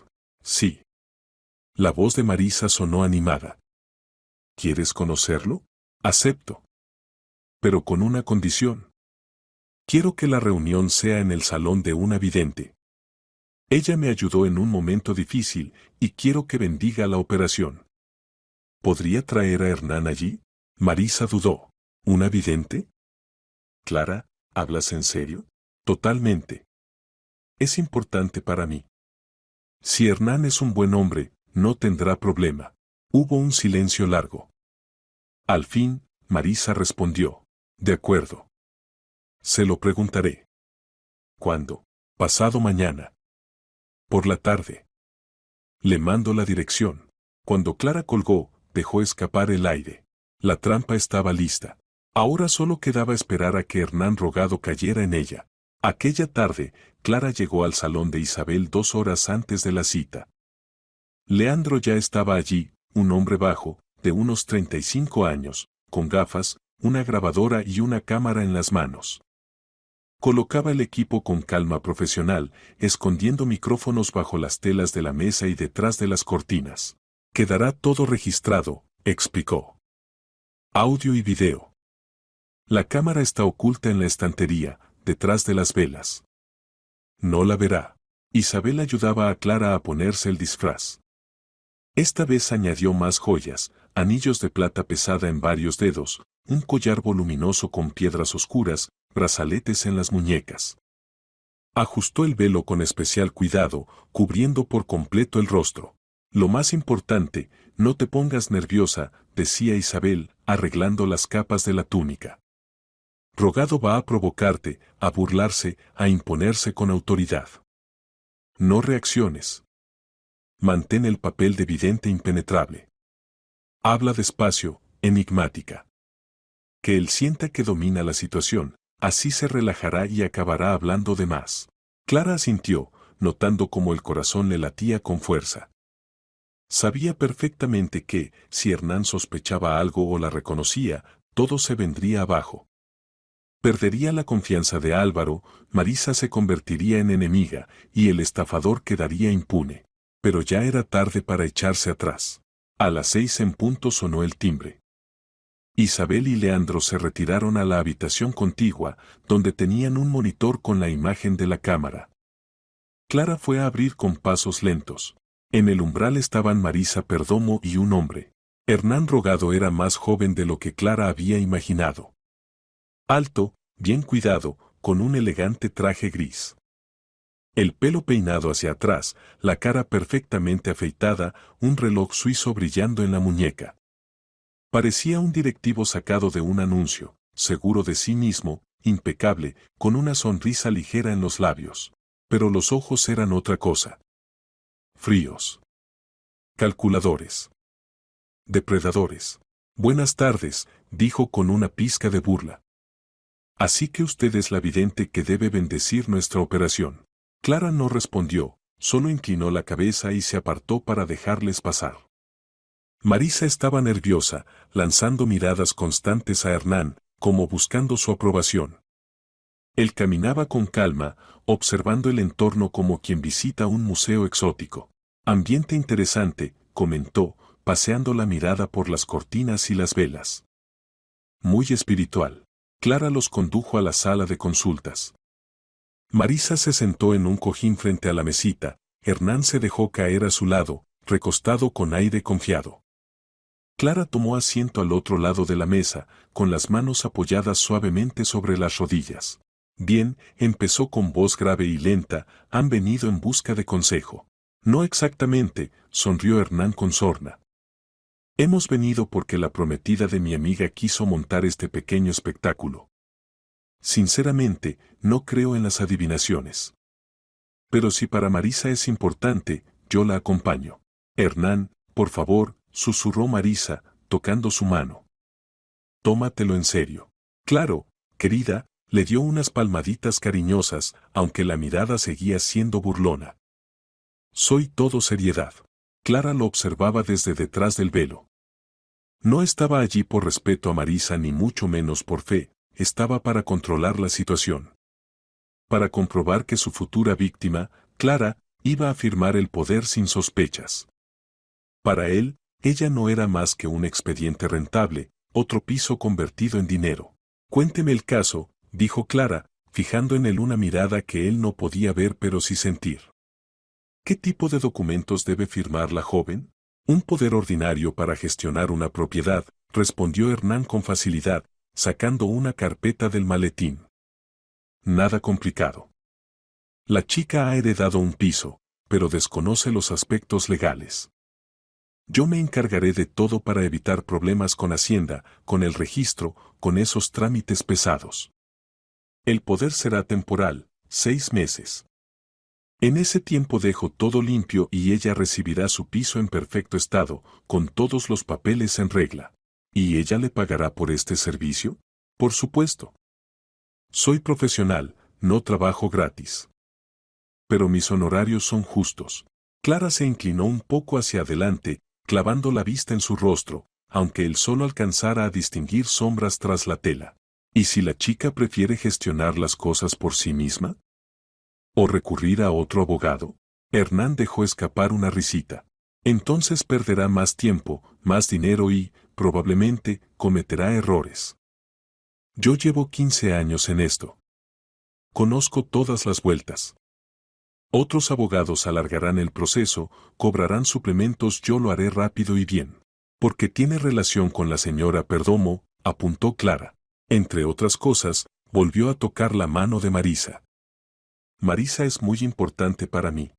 Sí. La voz de Marisa sonó animada. ¿Quieres conocerlo? Acepto. Pero con una condición. Quiero que la reunión sea en el salón de una vidente. Ella me ayudó en un momento difícil, y quiero que bendiga la operación. ¿Podría traer a Hernán allí? Marisa dudó. ¿Una vidente? Clara, ¿hablas en serio? Totalmente. Es importante para mí. Si Hernán es un buen hombre, no tendrá problema. Hubo un silencio largo. Al fin, Marisa respondió. De acuerdo. Se lo preguntaré. ¿Cuándo? Pasado mañana. Por la tarde. Le mando la dirección. Cuando Clara colgó, dejó escapar el aire. La trampa estaba lista. Ahora solo quedaba esperar a que Hernán Rogado cayera en ella. Aquella tarde, Clara llegó al salón de Isabel 2 horas antes de la cita. Leandro ya estaba allí, un hombre bajo, de unos 35 años, con gafas, una grabadora y una cámara en las manos. Colocaba el equipo con calma profesional, escondiendo micrófonos bajo las telas de la mesa y detrás de las cortinas. Quedará todo registrado, explicó. Audio y video. La cámara está oculta en la estantería, detrás de las velas. No la verá. Isabel ayudaba a Clara a ponerse el disfraz. Esta vez añadió más joyas, anillos de plata pesada en varios dedos, un collar voluminoso con piedras oscuras, brazaletes en las muñecas. Ajustó el velo con especial cuidado, cubriendo por completo el rostro. Lo más importante, no te pongas nerviosa, decía Isabel, arreglando las capas de la túnica. Rogado va a provocarte, a burlarse, a imponerse con autoridad. No reacciones. Mantén el papel de vidente impenetrable. Habla despacio, enigmática. Que él sienta que domina la situación, así se relajará y acabará hablando de más. Clara asintió, notando cómo el corazón le latía con fuerza. Sabía perfectamente que, si Hernán sospechaba algo o la reconocía, todo se vendría abajo. Perdería la confianza de Álvaro, Marisa se convertiría en enemiga, y el estafador quedaría impune. Pero ya era tarde para echarse atrás. A las 6 en punto sonó el timbre. Isabel y Leandro se retiraron a la habitación contigua, donde tenían un monitor con la imagen de la cámara. Clara fue a abrir con pasos lentos. En el umbral estaban Marisa Perdomo y un hombre. Hernán Rogado era más joven de lo que Clara había imaginado. Alto, bien cuidado, con un elegante traje gris. El pelo peinado hacia atrás, la cara perfectamente afeitada, un reloj suizo brillando en la muñeca. Parecía un directivo sacado de un anuncio, seguro de sí mismo, impecable, con una sonrisa ligera en los labios. Pero los ojos eran otra cosa. Fríos. Calculadores. Depredadores. Buenas tardes, dijo con una pizca de burla. Así que usted es la vidente que debe bendecir nuestra operación. Clara no respondió, solo inclinó la cabeza y se apartó para dejarles pasar. Marisa estaba nerviosa, lanzando miradas constantes a Hernán, como buscando su aprobación. Él caminaba con calma, observando el entorno como quien visita un museo exótico. Ambiente interesante, comentó, paseando la mirada por las cortinas y las velas. Muy espiritual. Clara los condujo a la sala de consultas. Marisa se sentó en un cojín frente a la mesita, Hernán se dejó caer a su lado, recostado con aire confiado. Clara tomó asiento al otro lado de la mesa, con las manos apoyadas suavemente sobre las rodillas. Bien, empezó con voz grave y lenta, han venido en busca de consejo. No exactamente, sonrió Hernán con sorna. Hemos venido porque la prometida de mi amiga quiso montar este pequeño espectáculo. Sinceramente, no creo en las adivinaciones. Pero si para Marisa es importante, yo la acompaño. Hernán, por favor, susurró Marisa, tocando su mano. Tómatelo en serio. Claro, querida, le dio unas palmaditas cariñosas, aunque la mirada seguía siendo burlona. Soy todo seriedad. Clara lo observaba desde detrás del velo. No estaba allí por respeto a Marisa ni mucho menos por fe, estaba para controlar la situación. Para comprobar que su futura víctima, Clara, iba a firmar el poder sin sospechas. Para él, ella no era más que un expediente rentable, otro piso convertido en dinero. Cuénteme el caso, dijo Clara, fijando en él una mirada que él no podía ver pero sí sentir. ¿Qué tipo de documentos debe firmar la joven? Un poder ordinario para gestionar una propiedad, respondió Hernán con facilidad, sacando una carpeta del maletín. Nada complicado. La chica ha heredado un piso, pero desconoce los aspectos legales. Yo me encargaré de todo para evitar problemas con Hacienda, con el registro, con esos trámites pesados. El poder será temporal, 6 meses. En ese tiempo dejo todo limpio y ella recibirá su piso en perfecto estado, con todos los papeles en regla. ¿Y ella le pagará por este servicio? Por supuesto. Soy profesional, no trabajo gratis. Pero mis honorarios son justos. Clara se inclinó un poco hacia adelante, clavando la vista en su rostro, aunque él solo alcanzara a distinguir sombras tras la tela. ¿Y si la chica prefiere gestionar las cosas por sí misma? ¿O recurrir a otro abogado? Hernán dejó escapar una risita. Entonces perderá más tiempo, más dinero y, probablemente, cometerá errores. Yo llevo 15 años en esto. Conozco todas las vueltas. Otros abogados alargarán el proceso, cobrarán suplementos, yo lo haré rápido y bien. Porque tiene relación con la señora Perdomo, apuntó Clara. Entre otras cosas, volvió a tocar la mano de Marisa. Marisa es muy importante para mí.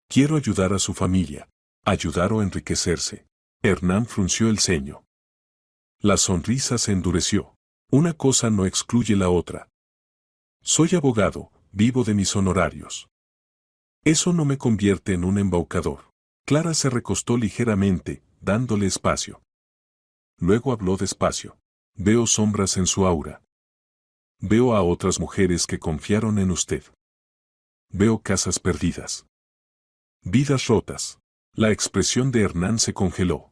Quiero ayudar a su familia. Ayudar o enriquecerse. Hernán frunció el ceño. La sonrisa se endureció. Una cosa no excluye la otra. Soy abogado, vivo de mis honorarios. Eso no me convierte en un embaucador. Clara se recostó ligeramente, dándole espacio. Luego habló despacio. Veo sombras en su aura. Veo a otras mujeres que confiaron en usted. Veo casas perdidas. Vidas rotas. La expresión de Hernán se congeló.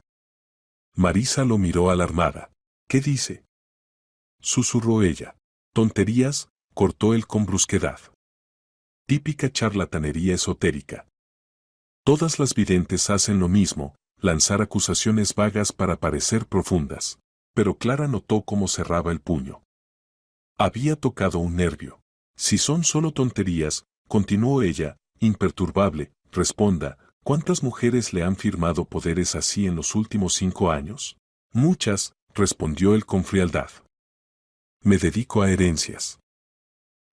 Marisa lo miró alarmada. ¿Qué dice? Susurró ella. Tonterías, cortó él con brusquedad. Típica charlatanería esotérica. Todas las videntes hacen lo mismo, lanzar acusaciones vagas para parecer profundas. Pero Clara notó cómo cerraba el puño. Había tocado un nervio. Si son solo tonterías, continuó ella, imperturbable, responda, ¿cuántas mujeres le han firmado poderes así en los últimos 5 años? Muchas, respondió él con frialdad. Me dedico a herencias.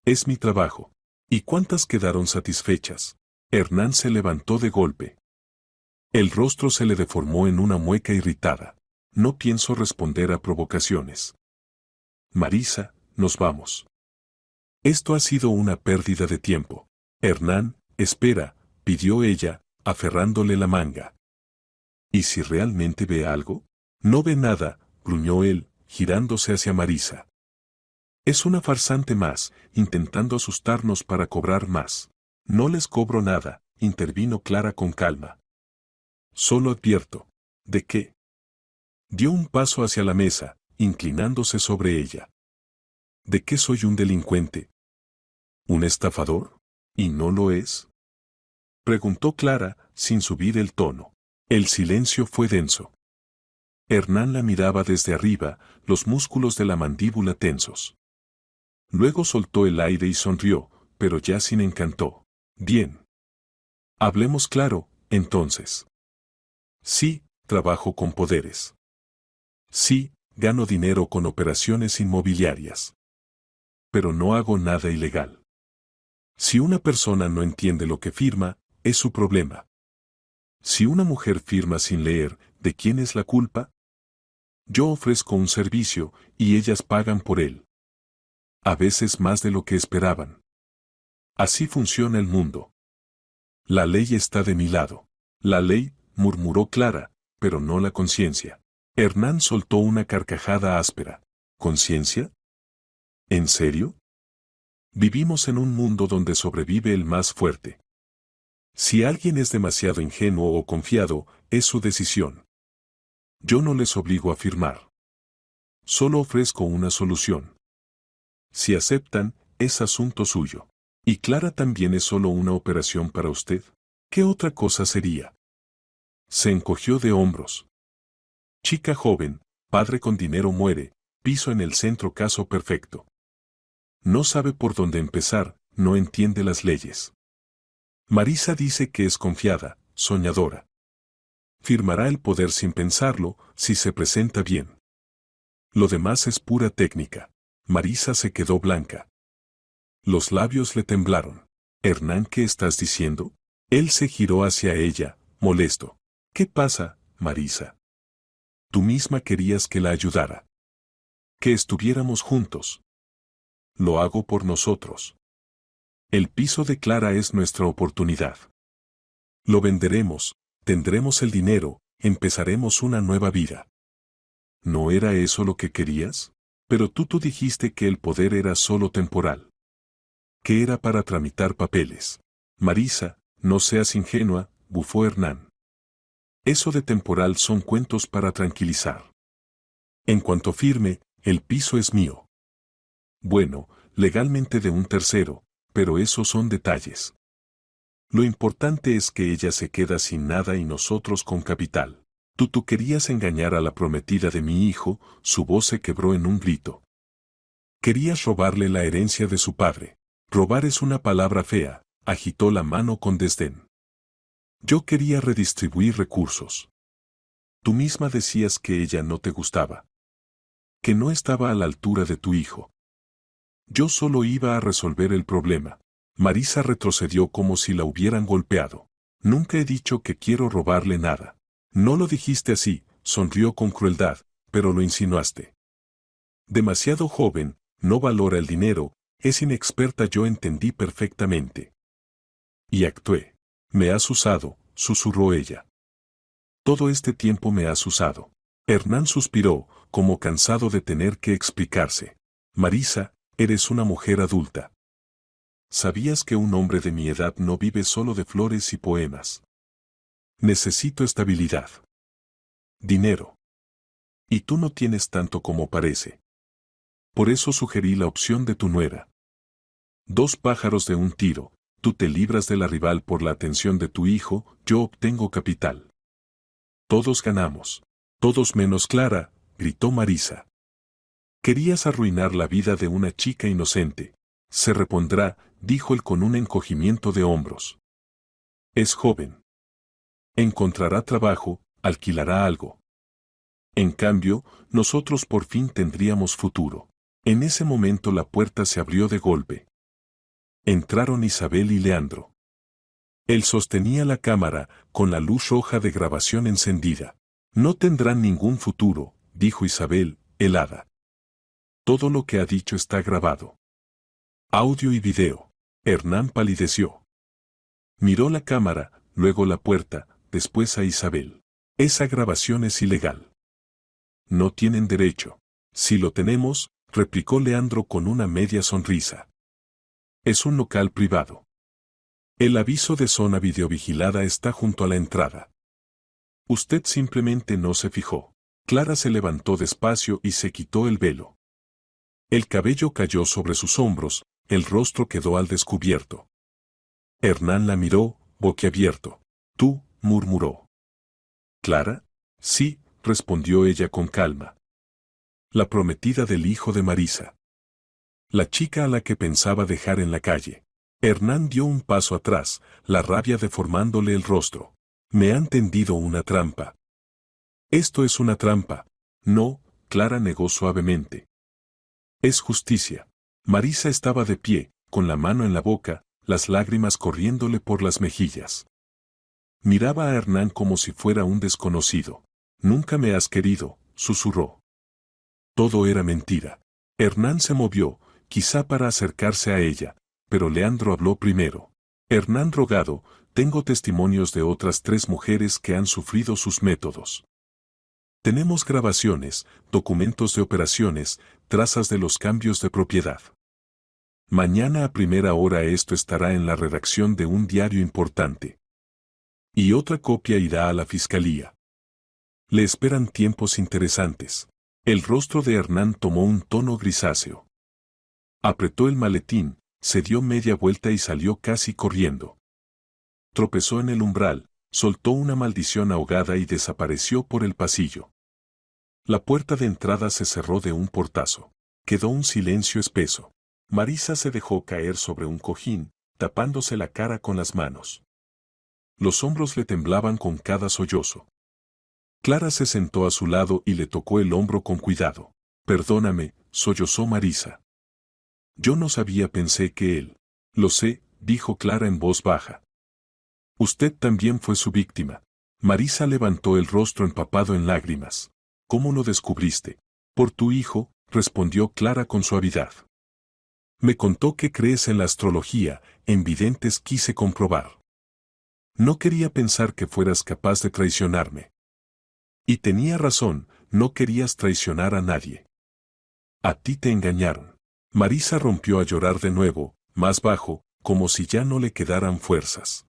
Es mi trabajo. ¿Y cuántas quedaron satisfechas? Hernán se levantó de golpe. El rostro se le deformó en una mueca irritada. No pienso responder a provocaciones. Marisa, nos vamos. Esto ha sido una pérdida de tiempo. Hernán, espera, pidió ella, aferrándole la manga. ¿Y si realmente ve algo? No ve nada, gruñó él, girándose hacia Marisa. Es una farsante más, intentando asustarnos para cobrar más. No les cobro nada, intervino Clara con calma. Solo advierto. ¿De qué? Dio un paso hacia la mesa, inclinándose sobre ella. ¿De qué soy un delincuente? ¿Un estafador? ¿Y no lo es? Preguntó Clara, sin subir el tono. El silencio fue denso. Hernán la miraba desde arriba, los músculos de la mandíbula tensos. Luego soltó el aire y sonrió, pero ya sin encanto. Bien. Hablemos claro, entonces. Sí, trabajo con poderes. Sí, gano dinero con operaciones inmobiliarias. Pero no hago nada ilegal. Si una persona no entiende lo que firma, es su problema. Si una mujer firma sin leer, ¿de quién es la culpa? Yo ofrezco un servicio, y ellas pagan por él. A veces más de lo que esperaban. Así funciona el mundo. La ley está de mi lado. La ley, murmuró Clara, pero no la conciencia. Hernán soltó una carcajada áspera. ¿Conciencia? ¿En serio? Vivimos en un mundo donde sobrevive el más fuerte. Si alguien es demasiado ingenuo o confiado, es su decisión. Yo no les obligo a firmar. Solo ofrezco una solución. Si aceptan, es asunto suyo. ¿Y Clara también es solo una operación para usted? ¿Qué otra cosa sería? Se encogió de hombros. Chica joven, padre con dinero muere, piso en el centro, caso perfecto. No sabe por dónde empezar, no entiende las leyes. Marisa dice que es confiada, soñadora. Firmará el poder sin pensarlo, si se presenta bien. Lo demás es pura técnica. Marisa se quedó blanca. Los labios le temblaron. Hernán, ¿qué estás diciendo? Él se giró hacia ella, molesto. ¿Qué pasa, Marisa? Tú misma querías que la ayudara. Que estuviéramos juntos. Lo hago por nosotros. El piso de Clara es nuestra oportunidad. Lo venderemos, tendremos el dinero, empezaremos una nueva vida. ¿No era eso lo que querías? Pero tú dijiste que el poder era solo temporal. Que era para tramitar papeles. Marisa, no seas ingenua, bufó Hernán. Eso de temporal son cuentos para tranquilizar. En cuanto firme, el piso es mío. Bueno, legalmente de un tercero, pero esos son detalles. Lo importante es que ella se queda sin nada y nosotros con capital. Tú querías engañar a la prometida de mi hijo, su voz se quebró en un grito. Querías robarle la herencia de su padre. Robar es una palabra fea, agitó la mano con desdén. Yo quería redistribuir recursos. Tú misma decías que ella no te gustaba. Que no estaba a la altura de tu hijo. Yo solo iba a resolver el problema. Marisa retrocedió como si la hubieran golpeado. Nunca he dicho que quiero robarle nada. No lo dijiste así, sonrió con crueldad, pero lo insinuaste. Demasiado joven, no valora el dinero, es inexperta, yo entendí perfectamente. Y actué. Me has usado, susurró ella. Todo este tiempo me has usado. Hernán suspiró, como cansado de tener que explicarse. Marisa, eres una mujer adulta. ¿Sabías que un hombre de mi edad no vive solo de flores y poemas? Necesito estabilidad. Dinero. Y tú no tienes tanto como parece. Por eso sugerí la opción de tu nuera. 2 pájaros de un tiro, tú te libras de la rival por la atención de tu hijo, yo obtengo capital. Todos ganamos. Todos menos Clara, gritó Marisa. Querías arruinar la vida de una chica inocente. Se repondrá, dijo él con un encogimiento de hombros. Es joven. Encontrará trabajo, alquilará algo. En cambio, nosotros por fin tendríamos futuro. En ese momento la puerta se abrió de golpe. Entraron Isabel y Leandro. Él sostenía la cámara, con la luz roja de grabación encendida. No tendrán ningún futuro, dijo Isabel, helada. Todo lo que ha dicho está grabado. Audio y video. Hernán palideció. Miró la cámara, luego la puerta, después a Isabel. Esa grabación es ilegal. No tienen derecho. Si lo tenemos, replicó Leandro con una media sonrisa. Es un local privado. El aviso de zona videovigilada está junto a la entrada. Usted simplemente no se fijó. Clara se levantó despacio y se quitó el velo. El cabello cayó sobre sus hombros, el rostro quedó al descubierto. Hernán la miró, boquiabierto. Tú, murmuró. ¿Clara? Sí, respondió ella con calma. La prometida del hijo de Marisa. La chica a la que pensaba dejar en la calle. Hernán dio un paso atrás, la rabia deformándole el rostro. Me han tendido una trampa. Esto es una trampa. No, Clara negó suavemente. Es justicia. Marisa estaba de pie, con la mano en la boca, las lágrimas corriéndole por las mejillas. Miraba a Hernán como si fuera un desconocido. Nunca me has querido, susurró. Todo era mentira. Hernán se movió, quizá para acercarse a ella, pero Leandro habló primero. Hernán rogado, tengo testimonios de otras 3 mujeres que han sufrido sus métodos. Tenemos grabaciones, documentos de operaciones, trazas de los cambios de propiedad. Mañana a primera hora esto estará en la redacción de un diario importante. Y otra copia irá a la fiscalía. Le esperan tiempos interesantes. El rostro de Hernán tomó un tono grisáceo. Apretó el maletín, se dio media vuelta y salió casi corriendo. Tropezó en el umbral, soltó una maldición ahogada y desapareció por el pasillo. La puerta de entrada se cerró de un portazo. Quedó un silencio espeso. Marisa se dejó caer sobre un cojín, tapándose la cara con las manos. Los hombros le temblaban con cada sollozo. Clara se sentó a su lado y le tocó el hombro con cuidado. Perdóname, sollozó Marisa. Yo no sabía, pensé que él. Lo sé, dijo Clara en voz baja. Usted también fue su víctima. Marisa levantó el rostro empapado en lágrimas. ¿Cómo lo descubriste? Por tu hijo, respondió Clara con suavidad. Me contó que crees en la astrología, en videntes quise comprobar. No quería pensar que fueras capaz de traicionarme. Y tenía razón, no querías traicionar a nadie. A ti te engañaron. Marisa rompió a llorar de nuevo, más bajo, como si ya no le quedaran fuerzas.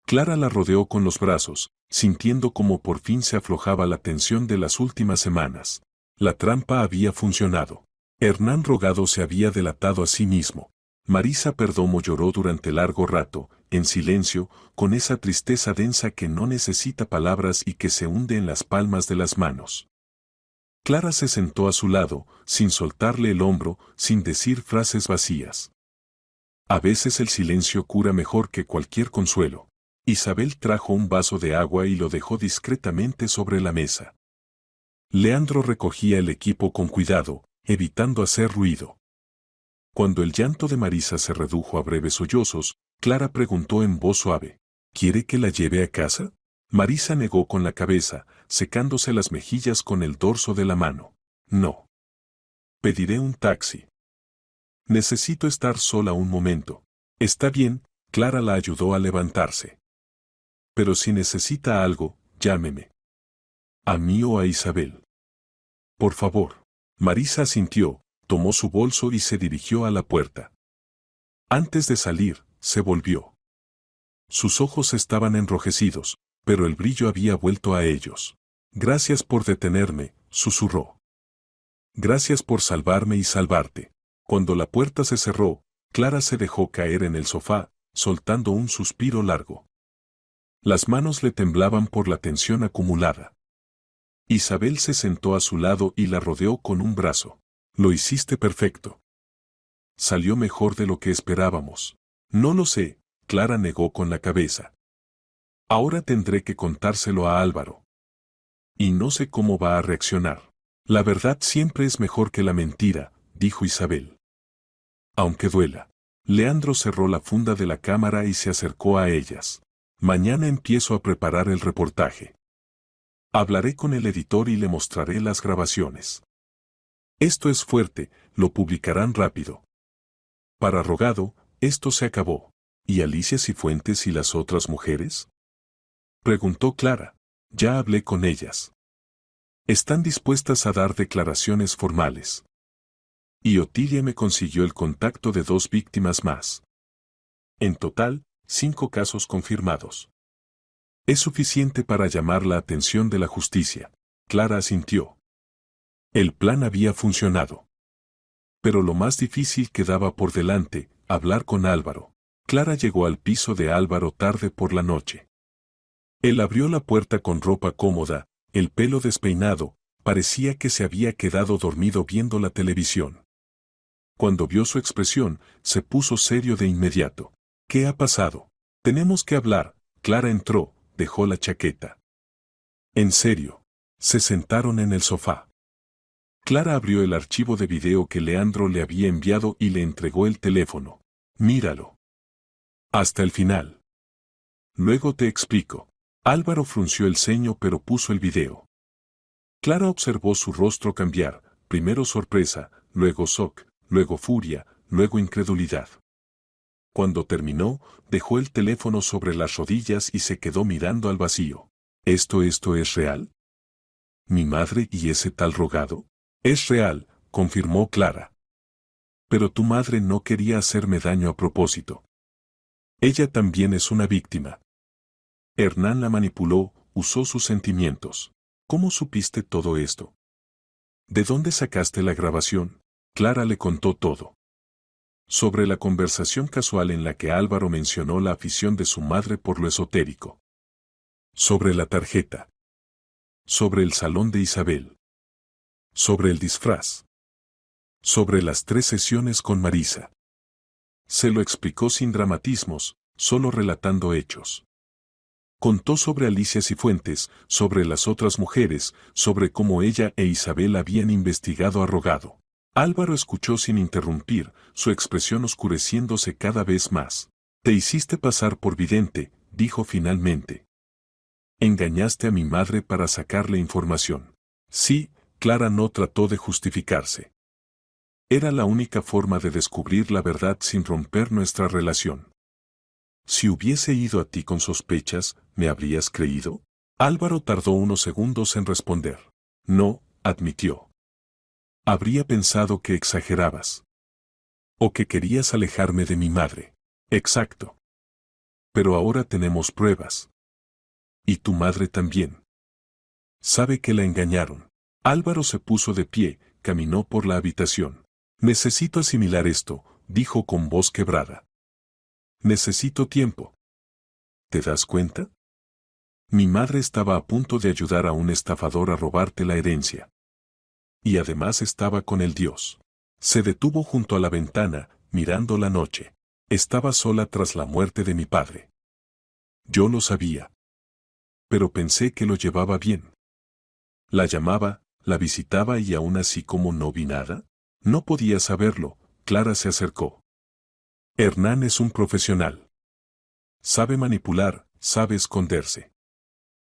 Clara la rodeó con los brazos, sintiendo como por fin se aflojaba la tensión de las últimas semanas. La trampa había funcionado. Hernán Rogado se había delatado a sí mismo. Marisa Perdomo lloró durante largo rato, en silencio, con esa tristeza densa que no necesita palabras y que se hunde en las palmas de las manos. Clara se sentó a su lado, sin soltarle el hombro, sin decir frases vacías. A veces el silencio cura mejor que cualquier consuelo. Isabel trajo un vaso de agua y lo dejó discretamente sobre la mesa. Leandro recogía el equipo con cuidado, evitando hacer ruido. Cuando el llanto de Marisa se redujo a breves sollozos, Clara preguntó en voz suave, ¿quiere que la lleve a casa? Marisa negó con la cabeza, secándose las mejillas con el dorso de la mano. No. Pediré un taxi. Necesito estar sola un momento. Está bien, Clara la ayudó a levantarse. Pero si necesita algo, llámeme. ¿A mí o a Isabel? Por favor. Marisa asintió, tomó su bolso y se dirigió a la puerta. Antes de salir, se volvió. Sus ojos estaban enrojecidos, pero el brillo había vuelto a ellos. Gracias por detenerme, susurró. Gracias por salvarme y salvarte. Cuando la puerta se cerró, Clara se dejó caer en el sofá, soltando un suspiro largo. Las manos le temblaban por la tensión acumulada. Isabel se sentó a su lado y la rodeó con un brazo. Lo hiciste perfecto. Salió mejor de lo que esperábamos. No lo sé, Clara negó con la cabeza. Ahora tendré que contárselo a Álvaro. Y no sé cómo va a reaccionar. La verdad siempre es mejor que la mentira, dijo Isabel. Aunque duela. Leandro cerró la funda de la cámara y se acercó a ellas. Mañana empiezo a preparar el reportaje. Hablaré con el editor y le mostraré las grabaciones. Esto es fuerte, lo publicarán rápido. Para Rogado, esto se acabó. ¿Y Alicia Cifuentes y las otras mujeres? Preguntó Clara. Ya hablé con ellas. Están dispuestas a dar declaraciones formales. Y Otilia me consiguió el contacto de 2 víctimas más. En total, 5 casos confirmados. Es suficiente para llamar la atención de la justicia. Clara asintió. El plan había funcionado. Pero lo más difícil quedaba por delante, hablar con Álvaro. Clara llegó al piso de Álvaro tarde por la noche. Él abrió la puerta con ropa cómoda, el pelo despeinado, parecía que se había quedado dormido viendo la televisión. Cuando vio su expresión, se puso serio de inmediato. ¿Qué ha pasado? Tenemos que hablar. Clara entró, dejó la chaqueta. En serio. Se sentaron en el sofá. Clara abrió el archivo de video que Leandro le había enviado y le entregó el teléfono. Míralo. Hasta el final. Luego te explico. Álvaro frunció el ceño pero puso el video. Clara observó su rostro cambiar, primero sorpresa, luego shock, luego furia, luego incredulidad. Cuando terminó, dejó el teléfono sobre las rodillas y se quedó mirando al vacío. ¿Esto es real? ¿Mi madre y ese tal Rogado? Es real, confirmó Clara. Pero tu madre no quería hacerme daño a propósito. Ella también es una víctima. Hernán la manipuló, usó sus sentimientos. ¿Cómo supiste todo esto? ¿De dónde sacaste la grabación? Clara le contó todo. Sobre la conversación casual en la que Álvaro mencionó la afición de su madre por lo esotérico. Sobre la tarjeta. Sobre el salón de Isabel. Sobre el disfraz. Sobre las 3 sesiones con Marisa. Se lo explicó sin dramatismos, solo relatando hechos. Contó sobre Alicia Cifuentes, sobre las otras mujeres, sobre cómo ella e Isabel habían investigado a Rogado. Álvaro escuchó sin interrumpir, su expresión oscureciéndose cada vez más. Te hiciste pasar por vidente, dijo finalmente. Engañaste a mi madre para sacarle información. Sí, Clara no trató de justificarse. Era la única forma de descubrir la verdad sin romper nuestra relación. Si hubiese ido a ti con sospechas, ¿me habrías creído? Álvaro tardó unos segundos en responder. No, admitió. Habría pensado que exagerabas. O que querías alejarme de mi madre. Exacto. Pero ahora tenemos pruebas. Y tu madre también. Sabe que la engañaron. Álvaro se puso de pie, caminó por la habitación. Necesito asimilar esto, dijo con voz quebrada. Necesito tiempo. ¿Te das cuenta? Mi madre estaba a punto de ayudar a un estafador a robarte la herencia. Y además estaba con el dios. Se detuvo junto a la ventana, mirando la noche. Estaba sola tras la muerte de mi padre. Yo lo sabía. Pero pensé que lo llevaba bien. La llamaba, la visitaba y aún así como no vi nada. No podía saberlo. Clara se acercó. Hernán es un profesional. Sabe manipular, sabe esconderse.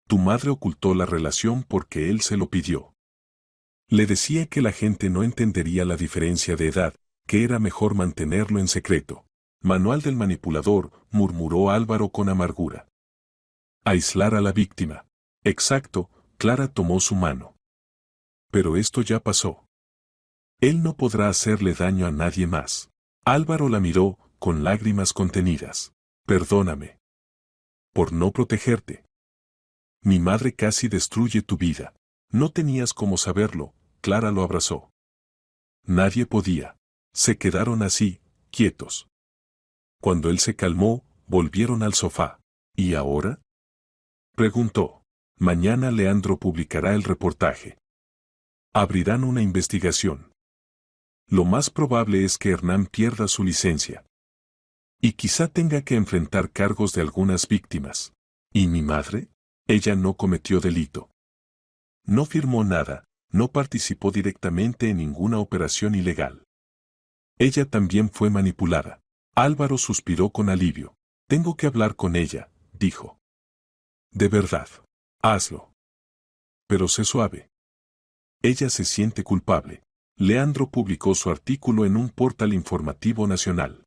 Tu madre ocultó la relación porque él se lo pidió. Le decía que la gente no entendería la diferencia de edad, que era mejor mantenerlo en secreto. Manual del manipulador, murmuró Álvaro con amargura. Aislar a la víctima. Exacto, Clara tomó su mano. Pero esto ya pasó. Él no podrá hacerle daño a nadie más. Álvaro la miró, con lágrimas contenidas. Perdóname. Por no protegerte. Mi madre casi destruye tu vida. No tenías cómo saberlo, Clara lo abrazó. Nadie podía. Se quedaron así, quietos. Cuando él se calmó, volvieron al sofá. ¿Y ahora? Preguntó. Mañana Leandro publicará el reportaje. Abrirán una investigación. Lo más probable es que Hernán pierda su licencia. Y quizá tenga que enfrentar cargos de algunas víctimas. ¿Y mi madre? Ella no cometió delito. No firmó nada, no participó directamente en ninguna operación ilegal. Ella también fue manipulada. Álvaro suspiró con alivio. Tengo que hablar con ella, dijo. De verdad. Hazlo. Pero sé suave. Ella se siente culpable. Leandro publicó su artículo en un portal informativo nacional.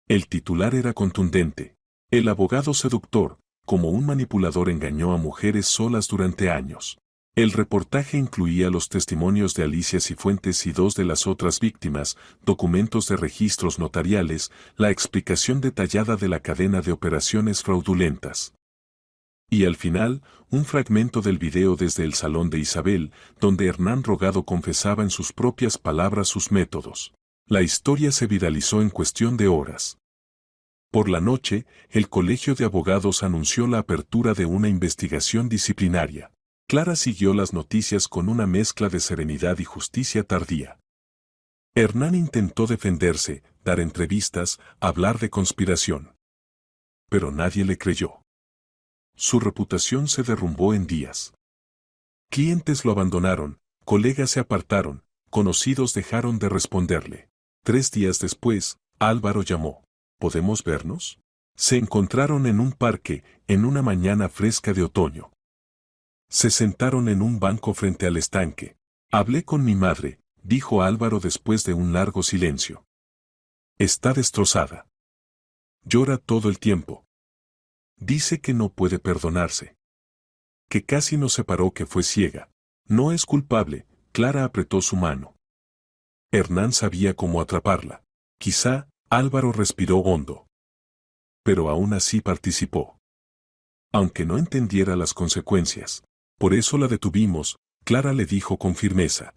El titular era contundente. El abogado seductor, como un manipulador, engañó a mujeres solas durante años. El reportaje incluía los testimonios de Alicia Cifuentes y dos de las otras víctimas, documentos de registros notariales, la explicación detallada de la cadena de operaciones fraudulentas. Y al final, un fragmento del video desde el salón de Isabel, donde Hernán Rogado confesaba en sus propias palabras sus métodos. La historia se viralizó en cuestión de horas. Por la noche, el Colegio de Abogados anunció la apertura de una investigación disciplinaria. Clara siguió las noticias con una mezcla de serenidad y justicia tardía. Hernán intentó defenderse, dar entrevistas, hablar de conspiración. Pero nadie le creyó. Su reputación se derrumbó en días. Clientes lo abandonaron, colegas se apartaron, conocidos dejaron de responderle. 3 días después, Álvaro llamó. ¿Podemos vernos? Se encontraron en un parque, en una mañana fresca de otoño. Se sentaron en un banco frente al estanque. Hablé con mi madre, dijo Álvaro después de un largo silencio. Está destrozada. Llora todo el tiempo. Dice que no puede perdonarse. Que casi nos separó, que fue ciega. No es culpable, Clara apretó su mano. Hernán sabía cómo atraparla. Quizá, Álvaro respiró hondo. Pero aún así participó. Aunque no entendiera las consecuencias. Por eso la detuvimos, Clara le dijo con firmeza.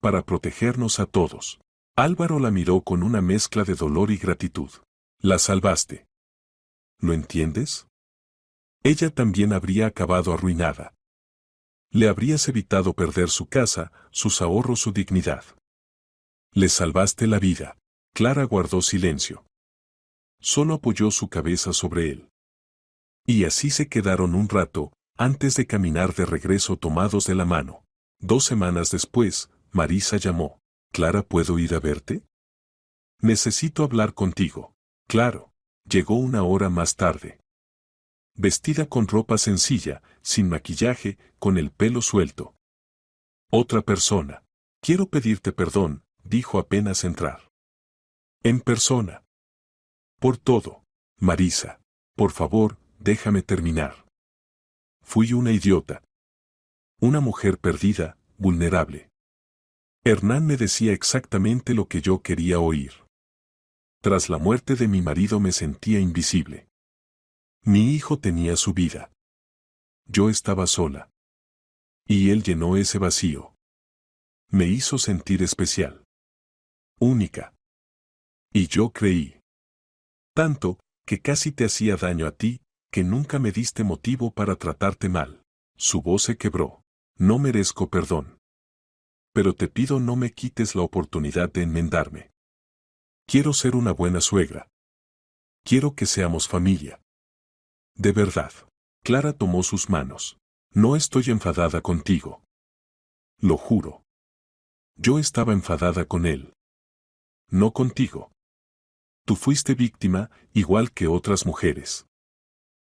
Para protegernos a todos. Álvaro la miró con una mezcla de dolor y gratitud. La salvaste. ¿Lo entiendes? Ella también habría acabado arruinada. Le habrías evitado perder su casa, sus ahorros, su dignidad. Le salvaste la vida. Clara guardó silencio. Solo apoyó su cabeza sobre él. Y así se quedaron un rato, antes de caminar de regreso tomados de la mano. 2 semanas después, Marisa llamó. Clara, ¿puedo ir a verte? Necesito hablar contigo. Claro. Llegó 1 hora más tarde. Vestida con ropa sencilla, sin maquillaje, con el pelo suelto. Otra persona. Quiero pedirte perdón, dijo apenas entrar. En persona. Por todo. Marisa, por favor, déjame terminar. Fui una idiota. Una mujer perdida, vulnerable. Hernán me decía exactamente lo que yo quería oír. Tras la muerte de mi marido me sentía invisible. Mi hijo tenía su vida. Yo estaba sola. Y él llenó ese vacío. Me hizo sentir especial. Única. Y yo creí. Tanto, que casi te hacía daño a ti, que nunca me diste motivo para tratarte mal. Su voz se quebró. No merezco perdón. Pero te pido no me quites la oportunidad de enmendarme. Quiero ser una buena suegra. Quiero que seamos familia. De verdad. Clara tomó sus manos. No estoy enfadada contigo. Lo juro. Yo estaba enfadada con él. No contigo. Tú fuiste víctima, igual que otras mujeres.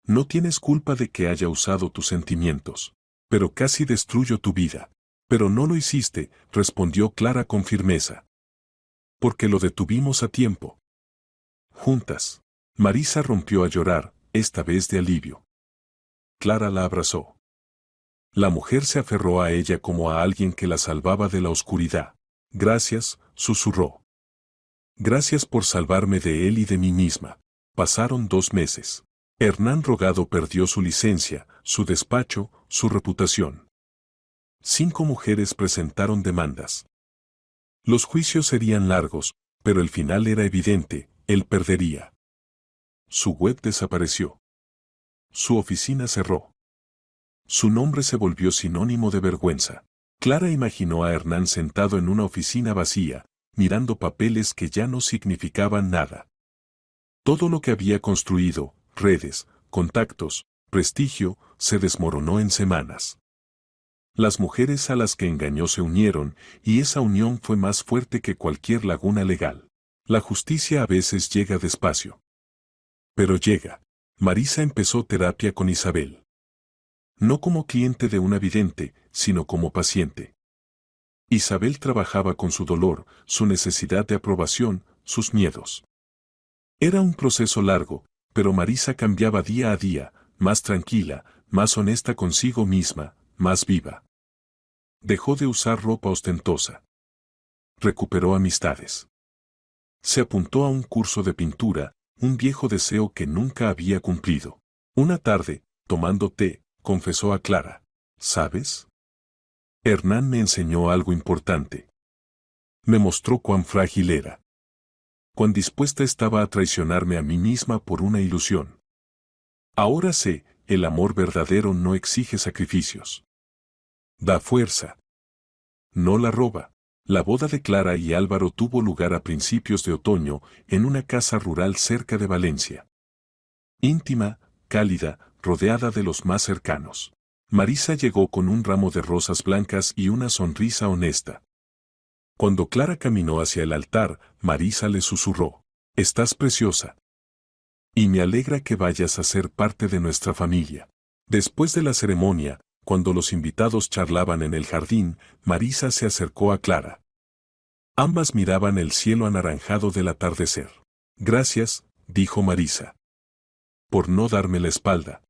No tienes culpa de que haya usado tus sentimientos. Pero casi destruyó tu vida. Pero no lo hiciste, respondió Clara con firmeza. Porque lo detuvimos a tiempo. Juntas. Marisa rompió a llorar, esta vez de alivio. Clara la abrazó. La mujer se aferró a ella como a alguien que la salvaba de la oscuridad. Gracias, susurró. Gracias por salvarme de él y de mí misma. Pasaron 2 meses. Hernán Rogado perdió su licencia, su despacho, su reputación. 5 mujeres presentaron demandas. Los juicios serían largos, pero el final era evidente, él perdería. Su web desapareció. Su oficina cerró. Su nombre se volvió sinónimo de vergüenza. Clara imaginó a Hernán sentado en una oficina vacía, mirando papeles que ya no significaban nada. Todo lo que había construido, redes, contactos, prestigio, se desmoronó en semanas. Las mujeres a las que engañó se unieron, y esa unión fue más fuerte que cualquier laguna legal. La justicia a veces llega despacio. Pero llega. Marisa empezó terapia con Isabel. No como cliente de una vidente, sino como paciente. Isabel trabajaba con su dolor, su necesidad de aprobación, sus miedos. Era un proceso largo, pero Marisa cambiaba día a día, más tranquila, más honesta consigo misma, más viva. Dejó de usar ropa ostentosa. Recuperó amistades. Se apuntó a un curso de pintura, un viejo deseo que nunca había cumplido. Una tarde, tomando té, confesó a Clara. ¿Sabes? Hernán me enseñó algo importante. Me mostró cuán frágil era. Cuán dispuesta estaba a traicionarme a mí misma por una ilusión. Ahora sé, el amor verdadero no exige sacrificios. Da fuerza. No la roba. La boda de Clara y Álvaro tuvo lugar a principios de otoño, en una casa rural cerca de Valencia. Íntima, cálida, rodeada de los más cercanos. Marisa llegó con un ramo de rosas blancas y una sonrisa honesta. Cuando Clara caminó hacia el altar, Marisa le susurró: «Estás preciosa. Y me alegra que vayas a ser parte de nuestra familia». Después de la ceremonia, cuando los invitados charlaban en el jardín, Marisa se acercó a Clara. Ambas miraban el cielo anaranjado del atardecer. «Gracias», dijo Marisa. «Por no darme la espalda.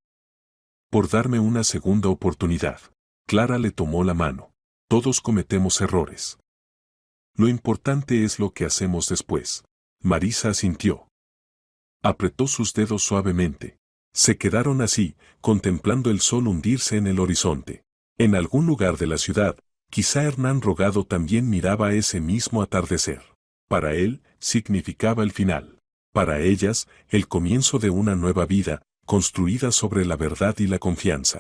Por darme una segunda oportunidad». Clara le tomó la mano. «Todos cometemos errores. Lo importante es lo que hacemos después». Marisa asintió. Apretó sus dedos suavemente. Se quedaron así, contemplando el sol hundirse en el horizonte. En algún lugar de la ciudad, quizá Hernán Rogado también miraba ese mismo atardecer. Para él, significaba el final. Para ellas, el comienzo de una nueva vida, construida sobre la verdad y la confianza.